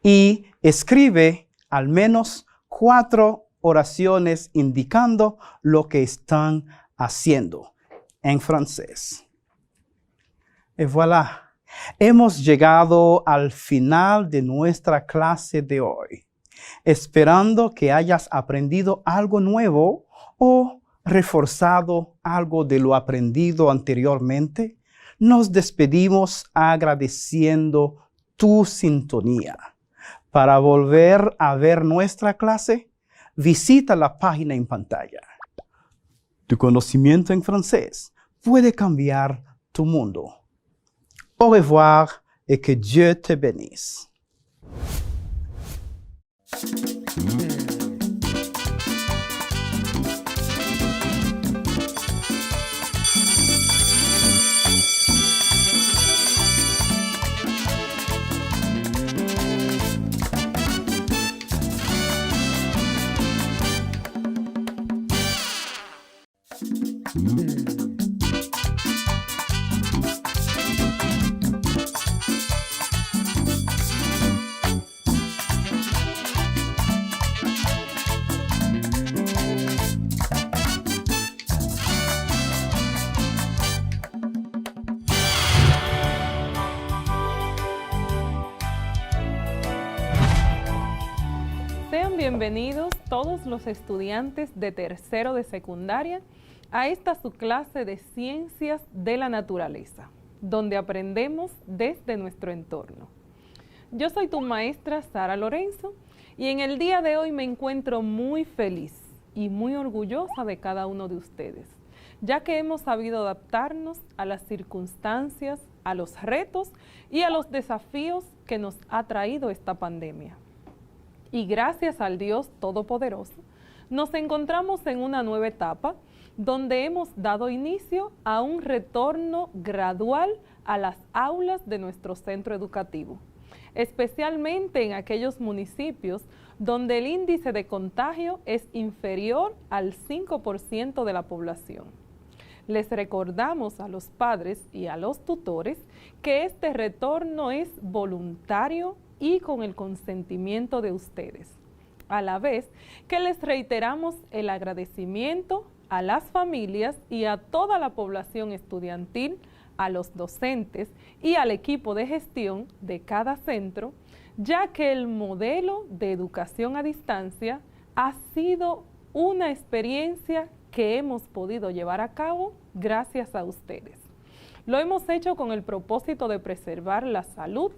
Y escribe al menos 4 oraciones indicando lo que están haciendo en francés. Y voilà. Hemos llegado al final de nuestra clase de hoy, esperando que hayas aprendido algo nuevo o reforzado algo de lo aprendido anteriormente. Nos despedimos agradeciendo tu sintonía. Para volver a ver nuestra clase, visita la página en pantalla. Tu conocimiento en francés puede cambiar tu mundo. Au revoir et que Dieu te bénisse. Sean bienvenidos todos los estudiantes de tercero de secundaria a esta su clase de Ciencias de la Naturaleza, donde aprendemos desde nuestro entorno. Yo soy tu maestra Sara Lorenzo y en el día de hoy me encuentro muy feliz y muy orgullosa de cada uno de ustedes, ya que hemos sabido adaptarnos a las circunstancias, a los retos y a los desafíos que nos ha traído esta pandemia. Y gracias al Dios Todopoderoso, nos encontramos en una nueva etapa donde hemos dado inicio a un retorno gradual a las aulas de nuestro centro educativo, especialmente en aquellos municipios donde el índice de contagio es inferior al 5% de la población. Les recordamos a los padres y a los tutores que este retorno es voluntario y con el consentimiento de ustedes, a la vez que les reiteramos el agradecimiento a las familias y a toda la población estudiantil, a los docentes y al equipo de gestión de cada centro, ya que el modelo de educación a distancia ha sido una experiencia que hemos podido llevar a cabo gracias a ustedes. Lo hemos hecho con el propósito de preservar la salud,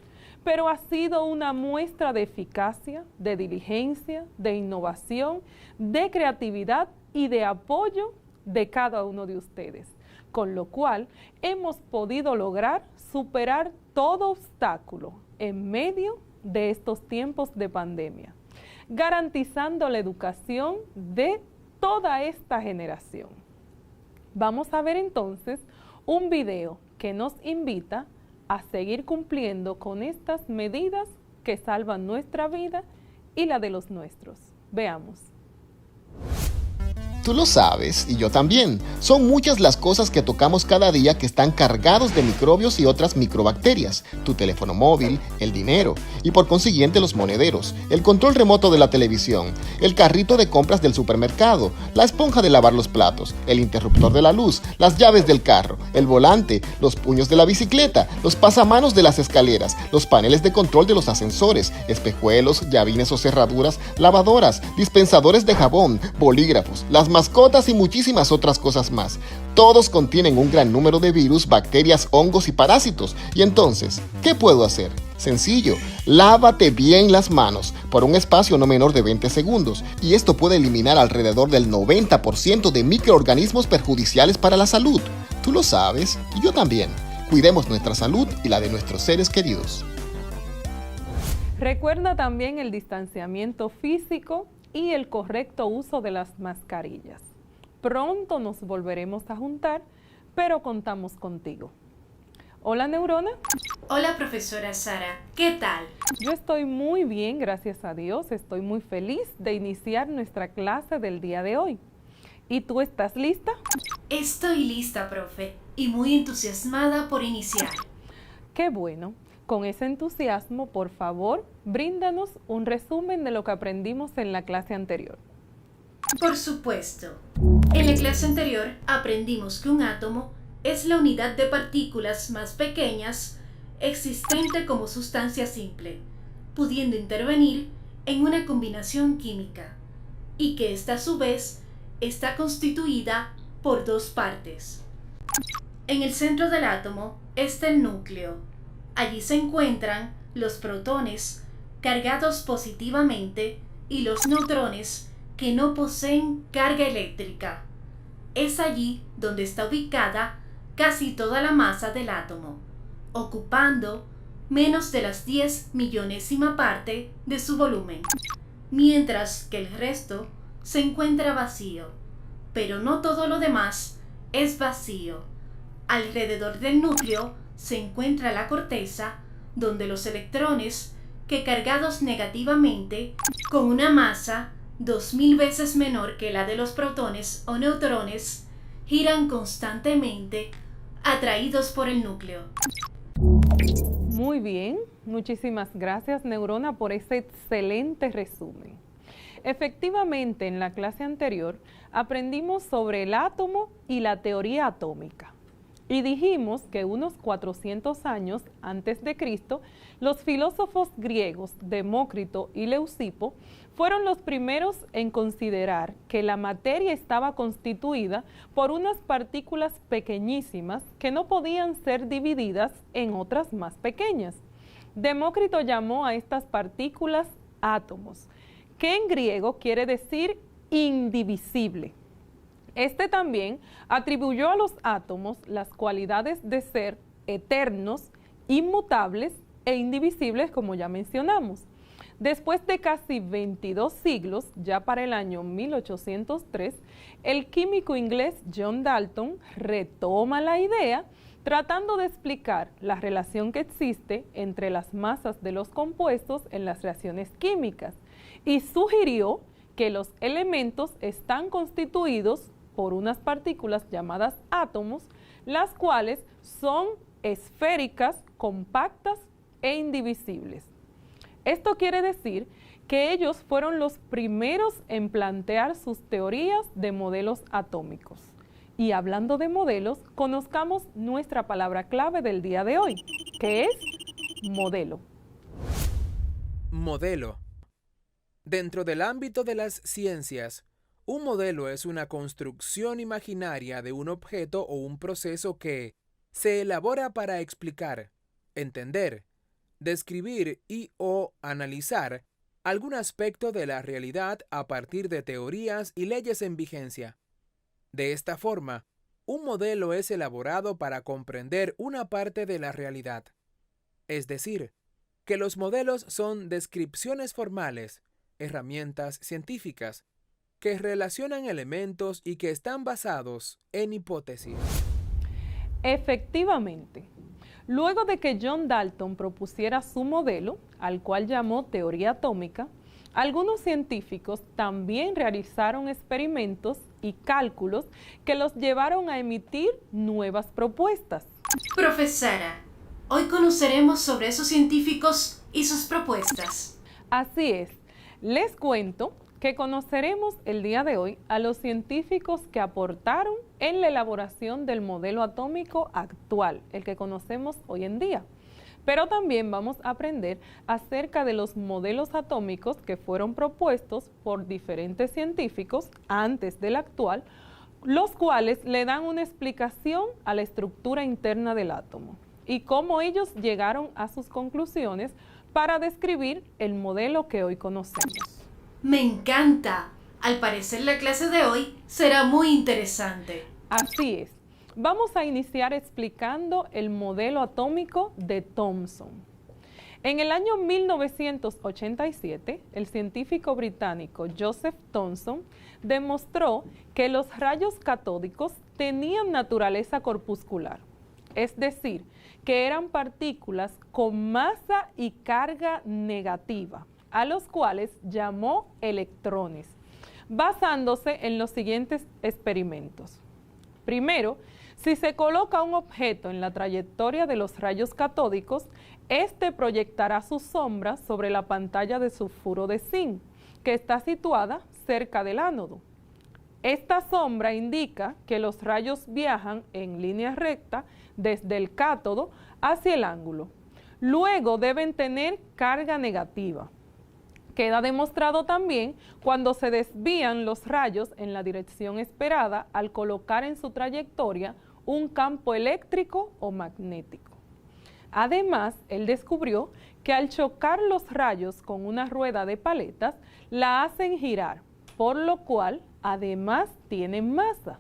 pero ha sido una muestra de eficacia, de diligencia, de innovación, de creatividad y de apoyo de cada uno de ustedes, con lo cual hemos podido lograr superar todo obstáculo en medio de estos tiempos de pandemia, garantizando la educación de toda esta generación. Vamos a ver entonces un video que nos invita a seguir cumpliendo con estas medidas que salvan nuestra vida y la de los nuestros. Veamos. Tú lo sabes, y yo también. Son muchas las cosas que tocamos cada día que están cargados de microbios y otras microbacterias. Tu teléfono móvil, el dinero, y por consiguiente los monederos, el control remoto de la televisión, el carrito de compras del supermercado, la esponja de lavar los platos, el interruptor de la luz, las llaves del carro, el volante, los puños de la bicicleta, los pasamanos de las escaleras, los paneles de control de los ascensores, espejuelos, llavines o cerraduras, lavadoras, dispensadores de jabón, bolígrafos, las mascotas y muchísimas otras cosas más. Todos contienen un gran número de virus, bacterias, hongos y parásitos. Y entonces, ¿qué puedo hacer? Sencillo, lávate bien las manos por un espacio no menor de 20 segundos y esto puede eliminar alrededor del 90% de microorganismos perjudiciales para la salud. Tú lo sabes y yo también. Cuidemos nuestra salud y la de nuestros seres queridos. Recuerda también el distanciamiento físico y el correcto uso de las mascarillas. Pronto nos volveremos a juntar, pero contamos contigo. Hola, Neurona. Hola, profesora Sara. ¿Qué tal? Yo estoy muy bien, gracias a Dios. Estoy muy feliz de iniciar nuestra clase del día de hoy. ¿Y tú estás lista? Estoy lista, profe, y muy entusiasmada por iniciar. Qué bueno. Con ese entusiasmo, por favor, bríndanos un resumen de lo que aprendimos en la clase anterior. Por supuesto. En la clase anterior aprendimos que un átomo es la unidad de partículas más pequeñas existente como sustancia simple, pudiendo intervenir en una combinación química, y que esta a su vez está constituida por dos partes. En el centro del átomo está el núcleo. Allí se encuentran los protones cargados positivamente y los neutrones que no poseen carga eléctrica. Es allí donde está ubicada casi toda la masa del átomo, ocupando menos de las 10 millonésima parte de su volumen, mientras que el resto se encuentra vacío. Pero no todo lo demás es vacío. Alrededor del núcleo se encuentra la corteza, donde los electrones, que cargados negativamente, con una masa 2000 veces menor que la de los protones o neutrones, giran constantemente, atraídos por el núcleo. Muy bien, muchísimas gracias, Neurona, por ese excelente resumen. Efectivamente, en la clase anterior aprendimos sobre el átomo y la teoría atómica. Y dijimos que unos 400 años antes de Cristo, los filósofos griegos Demócrito y Leucipo fueron los primeros en considerar que la materia estaba constituida por unas partículas pequeñísimas que no podían ser divididas en otras más pequeñas. Demócrito llamó a estas partículas átomos, que en griego quiere decir indivisible. Este también atribuyó a los átomos las cualidades de ser eternos, inmutables e indivisibles, como ya mencionamos. Después de casi 22 siglos, ya para el año 1803, el químico inglés John Dalton retoma la idea, tratando de explicar la relación que existe entre las masas de los compuestos en las reacciones químicas, y sugirió que los elementos están constituidos por unas partículas llamadas átomos, las cuales son esféricas, compactas e indivisibles. Esto quiere decir que ellos fueron los primeros en plantear sus teorías de modelos atómicos. Y hablando de modelos, conozcamos nuestra palabra clave del día de hoy, que es modelo. Modelo. Dentro del ámbito de las ciencias, un modelo es una construcción imaginaria de un objeto o un proceso que se elabora para explicar, entender, describir y o analizar algún aspecto de la realidad a partir de teorías y leyes en vigencia. De esta forma, un modelo es elaborado para comprender una parte de la realidad. Es decir, que los modelos son descripciones formales, herramientas científicas, que relacionan elementos y que están basados en hipótesis. Efectivamente, luego de que John Dalton propusiera su modelo, al cual llamó teoría atómica, algunos científicos también realizaron experimentos y cálculos que los llevaron a emitir nuevas propuestas. Profesora, hoy conoceremos sobre esos científicos y sus propuestas. Así es, les cuento que conoceremos el día de hoy a los científicos que aportaron en la elaboración del modelo atómico actual, el que conocemos hoy en día. Pero también vamos a aprender acerca de los modelos atómicos que fueron propuestos por diferentes científicos antes del actual, los cuales le dan una explicación a la estructura interna del átomo y cómo ellos llegaron a sus conclusiones para describir el modelo que hoy conocemos. ¡Me encanta! Al parecer la clase de hoy será muy interesante. Así es. Vamos a iniciar explicando el modelo atómico de Thomson. En el año 1987, el científico británico Joseph Thomson demostró que los rayos catódicos tenían naturaleza corpuscular, es decir, que eran partículas con masa y carga negativa, a los cuales llamó electrones, basándose en los siguientes experimentos. Primero, si se coloca un objeto en la trayectoria de los rayos catódicos, este proyectará su sombra sobre la pantalla de sulfuro de zinc, que está situada cerca del ánodo. Esta sombra indica que los rayos viajan en línea recta desde el cátodo hacia el ángulo. Luego deben tener carga negativa. Queda demostrado también cuando se desvían los rayos en la dirección esperada al colocar en su trayectoria un campo eléctrico o magnético. Además, él descubrió que al chocar los rayos con una rueda de paletas, la hacen girar, por lo cual además tienen masa.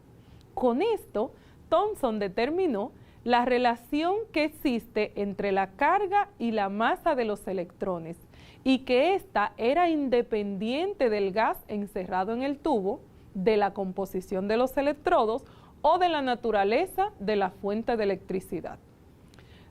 Con esto, Thomson determinó la relación que existe entre la carga y la masa de los electrones, y que ésta era independiente del gas encerrado en el tubo, de la composición de los electrodos o de la naturaleza de la fuente de electricidad.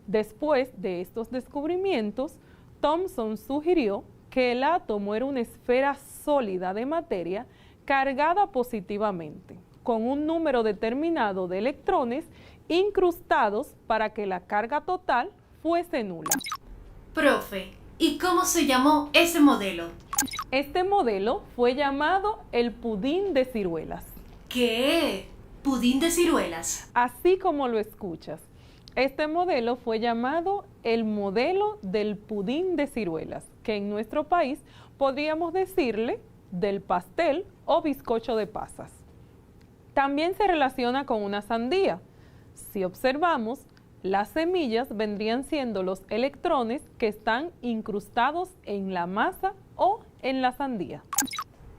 Después de estos descubrimientos, Thomson sugirió que el átomo era una esfera sólida de materia cargada positivamente, con un número determinado de electrones incrustados para que la carga total fuese nula. Profe, ¿y cómo se llamó ese modelo? Este modelo fue llamado el pudín de ciruelas. ¿Qué? ¿Pudín de ciruelas? Así como lo escuchas. Este modelo fue llamado el modelo del pudín de ciruelas, que en nuestro país podríamos decirle del pastel o bizcocho de pasas. También se relaciona con una sandía. Si observamos, las semillas vendrían siendo los electrones que están incrustados en la masa o en la sandía.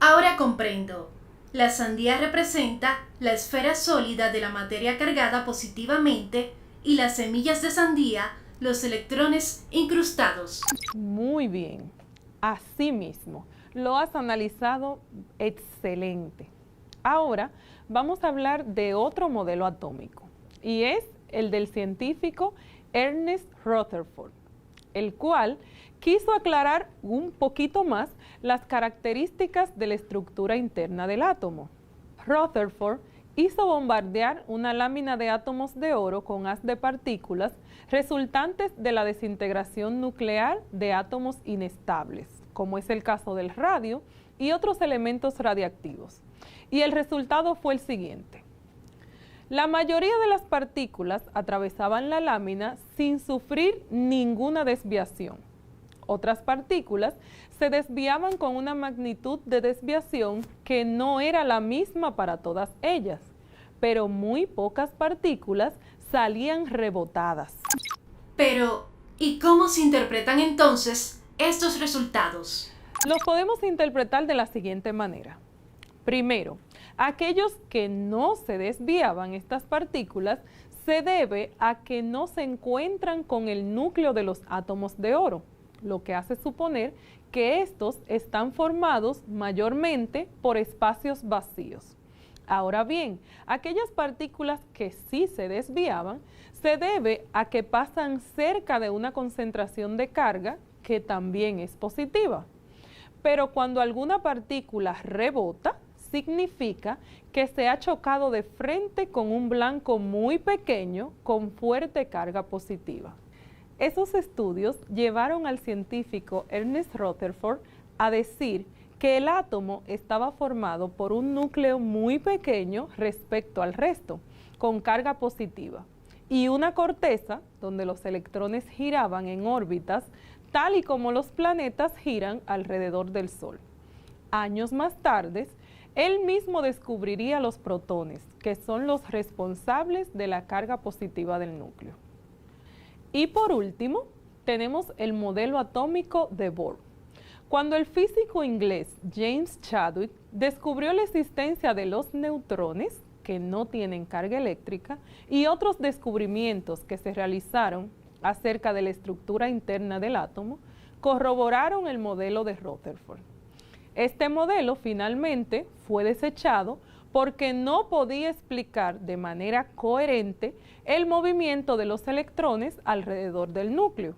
Ahora comprendo. La sandía representa la esfera sólida de la materia cargada positivamente y las semillas de sandía, los electrones incrustados. Muy bien. Así mismo. Lo has analizado excelente. Ahora vamos a hablar de otro modelo atómico y es el del científico Ernest Rutherford, el cual quiso aclarar un poquito más las características de la estructura interna del átomo. Rutherford hizo bombardear una lámina de átomos de oro con haz de partículas resultantes de la desintegración nuclear de átomos inestables, como es el caso del radio y otros elementos radiactivos. Y el resultado fue el siguiente. La mayoría de las partículas atravesaban la lámina sin sufrir ninguna desviación. Otras partículas se desviaban con una magnitud de desviación que no era la misma para todas ellas, pero muy pocas partículas salían rebotadas. Pero, ¿y cómo se interpretan entonces estos resultados? Los podemos interpretar de la siguiente manera. Primero, aquellos que no se desviaban estas partículas se debe a que no se encuentran con el núcleo de los átomos de oro, lo que hace suponer que estos están formados mayormente por espacios vacíos. Ahora bien, aquellas partículas que sí se desviaban se debe a que pasan cerca de una concentración de carga que también es positiva. Pero cuando alguna partícula rebota, significa que se ha chocado de frente con un blanco muy pequeño con fuerte carga positiva. Esos estudios llevaron al científico Ernest Rutherford a decir que el átomo estaba formado por un núcleo muy pequeño respecto al resto, con carga positiva, y una corteza donde los electrones giraban en órbitas, tal y como los planetas giran alrededor del Sol. Años más tarde, él mismo descubriría los protones, que son los responsables de la carga positiva del núcleo. Y por último, tenemos el modelo atómico de Bohr. Cuando el físico inglés James Chadwick descubrió la existencia de los neutrones, que no tienen carga eléctrica, y otros descubrimientos que se realizaron acerca de la estructura interna del átomo, corroboraron el modelo de Rutherford. Este modelo finalmente fue desechado porque no podía explicar de manera coherente el movimiento de los electrones alrededor del núcleo.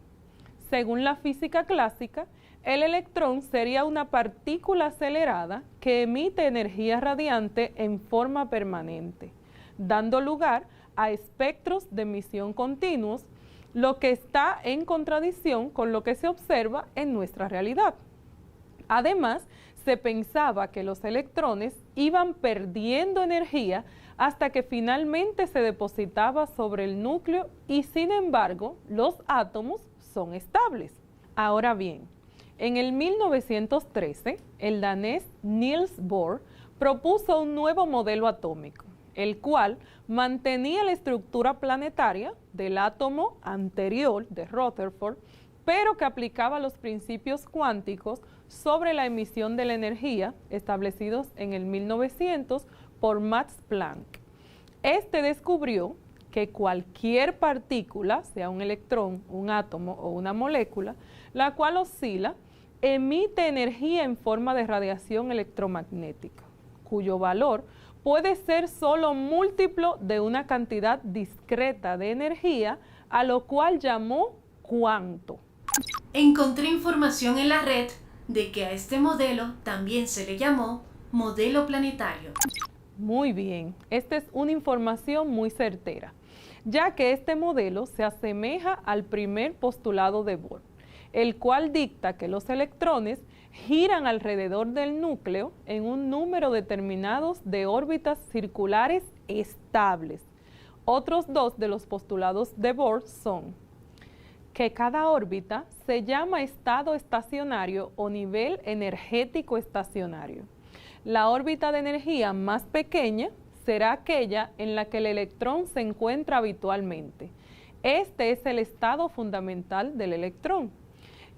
Según la física clásica, el electrón sería una partícula acelerada que emite energía radiante en forma permanente, dando lugar a espectros de emisión continuos, lo que está en contradicción con lo que se observa en nuestra realidad. Además, se pensaba que los electrones iban perdiendo energía hasta que finalmente se depositaba sobre el núcleo y, sin embargo, los átomos son estables. Ahora bien, en el 1913, el danés Niels Bohr propuso un nuevo modelo atómico, el cual mantenía la estructura planetaria del átomo anterior de Rutherford, pero que aplicaba los principios cuánticos sobre la emisión de la energía establecidos en el 1900 por Max Planck. Este descubrió que cualquier partícula, sea un electrón, un átomo o una molécula, la cual oscila, emite energía en forma de radiación electromagnética, cuyo valor puede ser solo múltiplo de una cantidad discreta de energía, a lo cual llamó cuanto. Encontré información en la red de que a este modelo también se le llamó modelo planetario. Muy bien, esta es una información muy certera, ya que este modelo se asemeja al primer postulado de Bohr, el cual dicta que los electrones giran alrededor del núcleo en un número determinado de órbitas circulares estables. Otros dos de los postulados de Bohr son que cada órbita se llama estado estacionario o nivel energético estacionario. La órbita de energía más pequeña será aquella en la que el electrón se encuentra habitualmente. Este es el estado fundamental del electrón.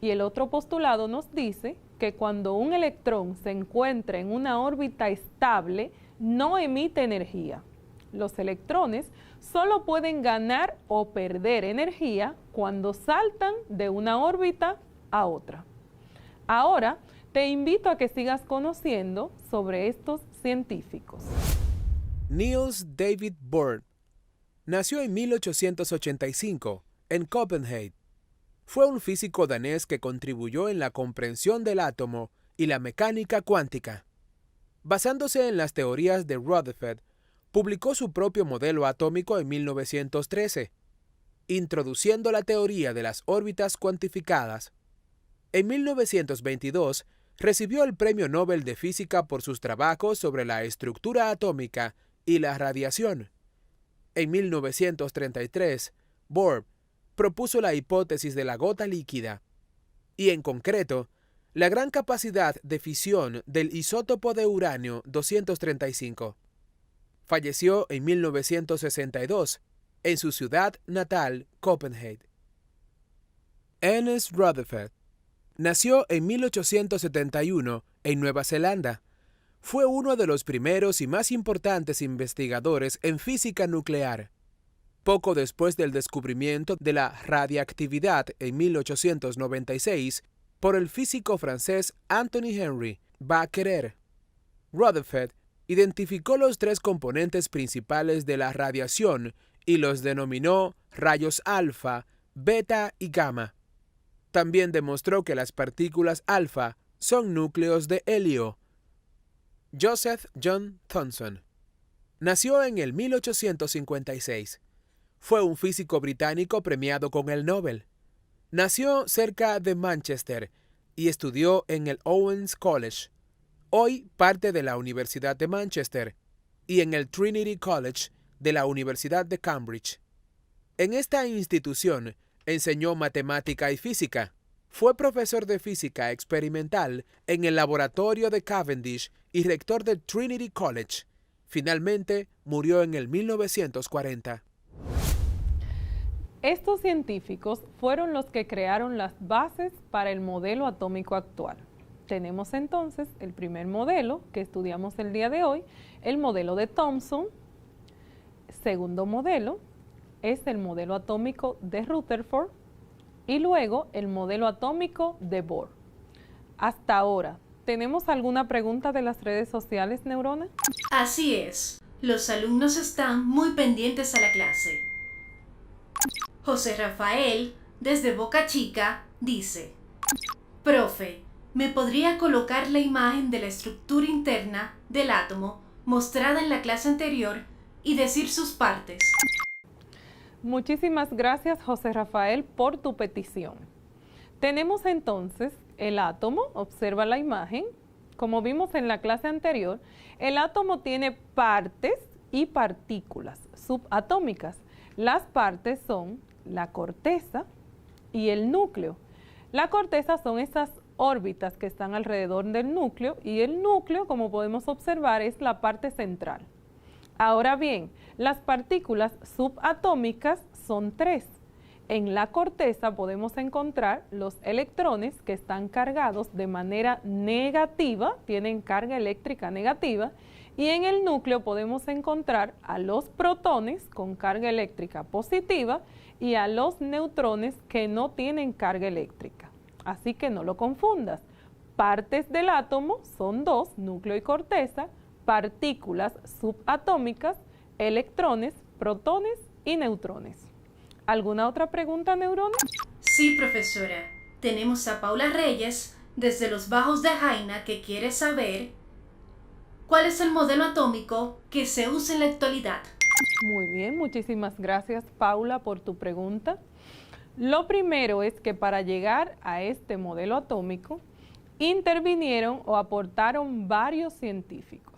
Y el otro postulado nos dice que cuando un electrón se encuentra en una órbita estable, no emite energía. Los electrones solo pueden ganar o perder energía cuando saltan de una órbita a otra. Ahora, te invito a que sigas conociendo sobre estos científicos. Niels David Bohr nació en 1885 en Copenhague. Fue un físico danés que contribuyó en la comprensión del átomo y la mecánica cuántica. Basándose en las teorías de Rutherford, publicó su propio modelo atómico en 1913, introduciendo la teoría de las órbitas cuantificadas. En 1922, recibió el Premio Nobel de Física por sus trabajos sobre la estructura atómica y la radiación. En 1933, Bohr propuso la hipótesis de la gota líquida y, en concreto, la gran capacidad de fisión del isótopo de uranio 235. Falleció en 1962 en su ciudad natal, Copenhague. Ernest Rutherford nació en 1871 en Nueva Zelanda. Fue uno de los primeros y más importantes investigadores en física nuclear. Poco después del descubrimiento de la radiactividad en 1896, por el físico francés Anthony Henry Becquerel. Rutherford identificó los tres componentes principales de la radiación y los denominó rayos alfa, beta y gamma. También demostró que las partículas alfa son núcleos de helio. Joseph John Thomson nació en el 1856. Fue un físico británico premiado con el Nobel. Nació cerca de Manchester y estudió en el Owens College, hoy parte de la Universidad de Manchester, y en el Trinity College de la Universidad de Cambridge. En esta institución enseñó matemática y física. Fue profesor de física experimental en el laboratorio de Cavendish y rector del Trinity College. Finalmente, murió en el 1940. Estos científicos fueron los que crearon las bases para el modelo atómico actual. Tenemos entonces el primer modelo que estudiamos el día de hoy, el modelo de Thomson. Segundo modelo es el modelo atómico de Rutherford y luego el modelo atómico de Bohr. Hasta ahora, ¿tenemos alguna pregunta de las redes sociales, Neurona? Así es, los alumnos están muy pendientes a la clase. José Rafael, desde Boca Chica, dice: Profe, ¿me podría colocar la imagen de la estructura interna del átomo mostrada en la clase anterior y decir sus partes? Muchísimas gracias, José Rafael, por tu petición. Tenemos entonces el átomo, observa la imagen. Como vimos en la clase anterior, el átomo tiene partes y partículas subatómicas. Las partes son la corteza y el núcleo. La corteza son esas órbitas que están alrededor del núcleo y el núcleo, como podemos observar, es la parte central. Ahora bien, las partículas subatómicas son tres. En la corteza podemos encontrar los electrones que están cargados de manera negativa, tienen carga eléctrica negativa, y en el núcleo podemos encontrar a los protones con carga eléctrica positiva y a los neutrones que no tienen carga eléctrica. Así que no lo confundas. Partes del átomo son dos, núcleo y corteza, partículas subatómicas, electrones, protones y neutrones. ¿Alguna otra pregunta, Neurona? Sí, profesora. Tenemos a Paula Reyes, desde los Bajos de Jaina, que quiere saber ¿cuál es el modelo atómico que se usa en la actualidad? Muy bien, muchísimas gracias, Paula, por tu pregunta. Lo primero es que para llegar a este modelo atómico, intervinieron o aportaron varios científicos.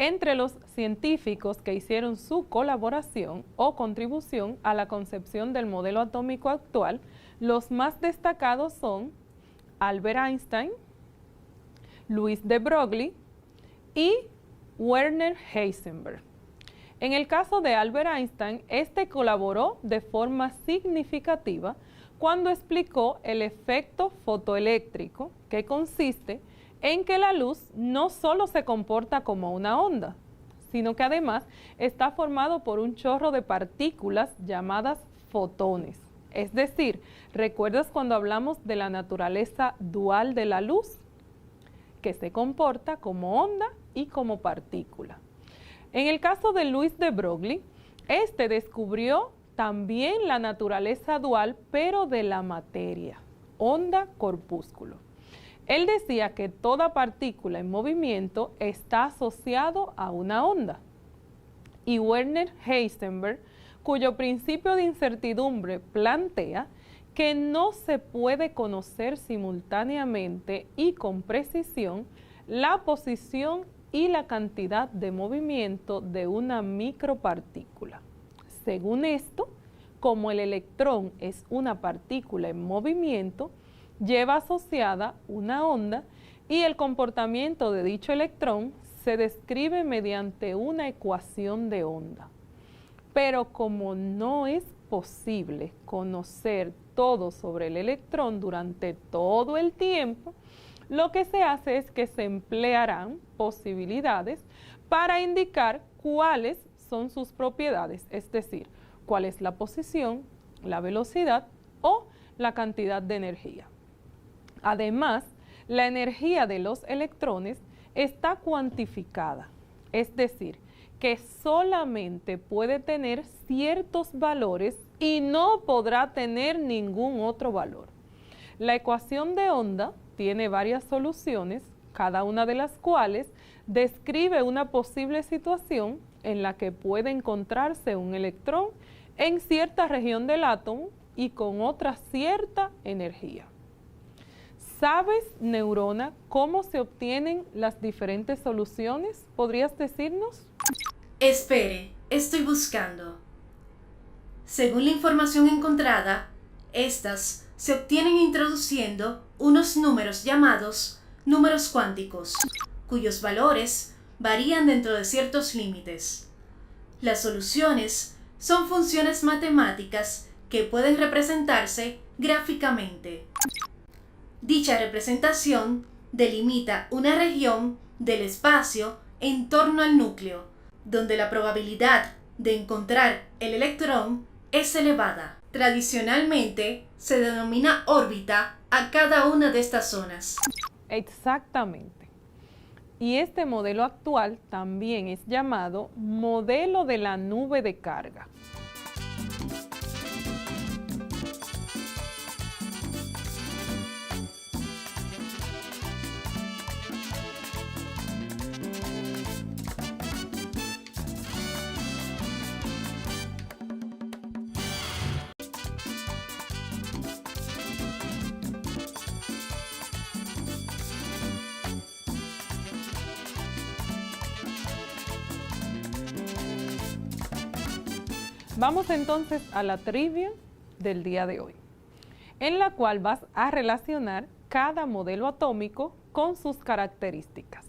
Entre los científicos que hicieron su colaboración o contribución a la concepción del modelo atómico actual, los más destacados son Albert Einstein, Louis de Broglie y Werner Heisenberg. En el caso de Albert Einstein, este colaboró de forma significativa cuando explicó el efecto fotoeléctrico, que consiste en que la luz no solo se comporta como una onda, sino que además está formado por un chorro de partículas llamadas fotones. Es decir, ¿recuerdas cuando hablamos de la naturaleza dual de la luz? Que se comporta como onda y como partícula. En el caso de Louis de Broglie, este descubrió también la naturaleza dual, pero de la materia, onda-corpúsculo. Él decía que toda partícula en movimiento está asociado a una onda. Y Werner Heisenberg, cuyo principio de incertidumbre plantea que no se puede conocer simultáneamente y con precisión la posición y la cantidad de movimiento de una micropartícula. Según esto, como el electrón es una partícula en movimiento, lleva asociada una onda y el comportamiento de dicho electrón se describe mediante una ecuación de onda. Pero como no es posible conocer todo sobre el electrón durante todo el tiempo, lo que se hace es que se emplearán posibilidades para indicar cuáles son sus propiedades, es decir, cuál es la posición, la velocidad o la cantidad de energía. Además, la energía de los electrones está cuantificada, es decir, que solamente puede tener ciertos valores y no podrá tener ningún otro valor. La ecuación de onda tiene varias soluciones, cada una de las cuales describe una posible situación en la que puede encontrarse un electrón en cierta región del átomo y con otra cierta energía. ¿Sabes, neurona, cómo se obtienen las diferentes soluciones? ¿Podrías decirnos? Espere, estoy buscando. Según la información encontrada, estas se obtienen introduciendo unos números llamados números cuánticos, cuyos valores varían dentro de ciertos límites. Las soluciones son funciones matemáticas que pueden representarse gráficamente. Dicha representación delimita una región del espacio en torno al núcleo, donde la probabilidad de encontrar el electrón es elevada. Tradicionalmente se denomina órbita a cada una de estas zonas. Exactamente. Y este modelo actual también es llamado modelo de la nube de carga. Vamos entonces a la trivia del día de hoy, en la cual vas a relacionar cada modelo atómico con sus características.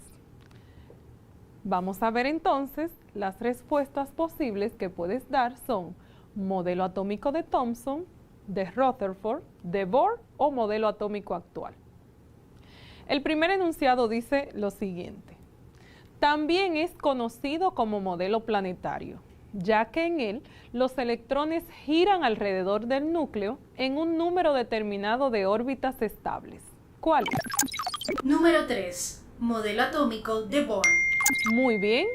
Vamos a ver entonces las respuestas posibles que puedes dar son modelo atómico de Thomson, de Rutherford, de Bohr o modelo atómico actual. El primer enunciado dice lo siguiente: también es conocido como modelo planetario, ya que en él los electrones giran alrededor del núcleo en un número determinado de órbitas estables. ¿Cuál es? Número 3. Modelo atómico de Bohr. Muy bien.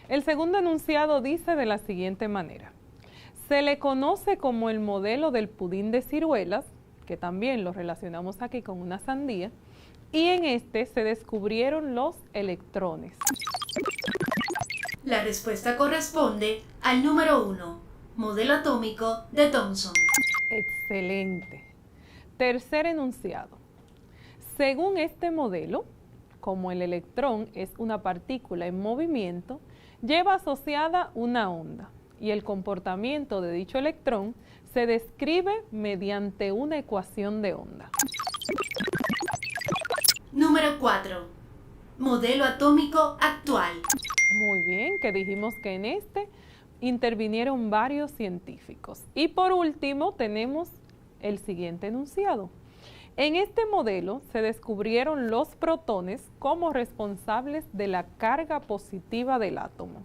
El segundo enunciado dice de la siguiente manera: se le conoce como el modelo del pudín de ciruelas, que también lo relacionamos aquí con una sandía, y en este se descubrieron los electrones. La respuesta corresponde al número 1, modelo atómico de Thomson. Excelente. Tercer enunciado. Según este modelo, como el electrón es una partícula en movimiento, lleva asociada una onda, y el comportamiento de dicho electrón se describe mediante una ecuación de onda. Número 4, modelo atómico actual. Muy bien, que dijimos que en este intervinieron varios científicos. Y por último tenemos el siguiente enunciado. En este modelo se descubrieron los protones como responsables de la carga positiva del átomo.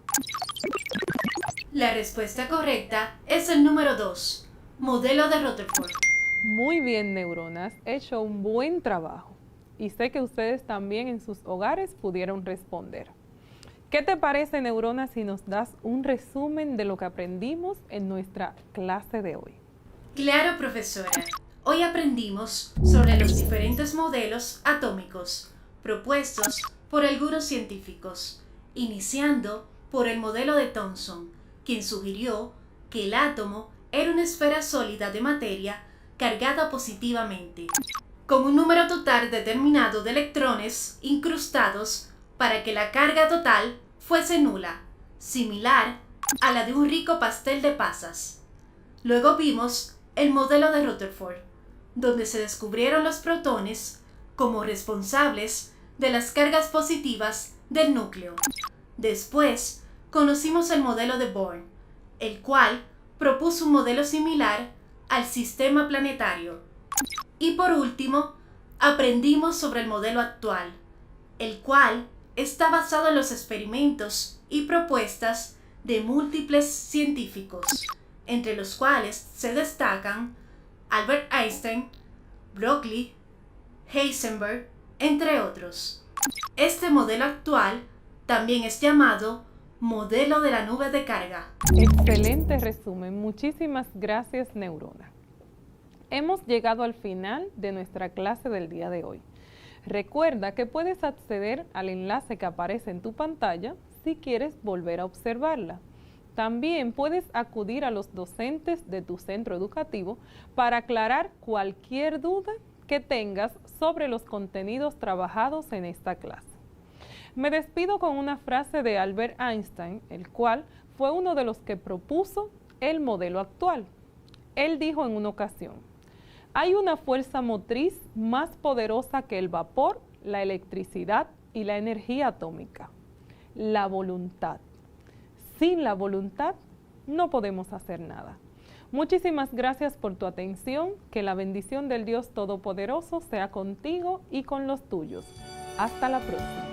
La respuesta correcta es el número 2, modelo de Rutherford. Muy bien, neuronas, he hecho un buen trabajo y sé que ustedes también en sus hogares pudieron responder. ¿Qué te parece, neurona, si nos das un resumen de lo que aprendimos en nuestra clase de hoy? Claro, profesora. Hoy aprendimos sobre los diferentes modelos atómicos propuestos por algunos científicos, iniciando por el modelo de Thomson, quien sugirió que el átomo era una esfera sólida de materia cargada positivamente, con un número total determinado de electrones incrustados para que la carga total fuese nula, similar a la de un rico pastel de pasas. Luego vimos el modelo de Rutherford, donde se descubrieron los protones como responsables de las cargas positivas del núcleo. Después, conocimos el modelo de Bohr, el cual propuso un modelo similar al sistema planetario. Y por último, aprendimos sobre el modelo actual, el cual está basado en los experimentos y propuestas de múltiples científicos, entre los cuales se destacan Albert Einstein, Berkeley, Heisenberg, entre otros. Este modelo actual también es llamado modelo de la nube de carga. Excelente resumen. Muchísimas gracias, Neurona. Hemos llegado al final de nuestra clase del día de hoy. Recuerda que puedes acceder al enlace que aparece en tu pantalla si quieres volver a observarla. También puedes acudir a los docentes de tu centro educativo para aclarar cualquier duda que tengas sobre los contenidos trabajados en esta clase. Me despido con una frase de Albert Einstein, el cual fue uno de los que propuso el modelo actual. Él dijo en una ocasión: hay una fuerza motriz más poderosa que el vapor, la electricidad y la energía atómica: la voluntad. Sin la voluntad no podemos hacer nada. Muchísimas gracias por tu atención. Que la bendición del Dios Todopoderoso sea contigo y con los tuyos. Hasta la próxima.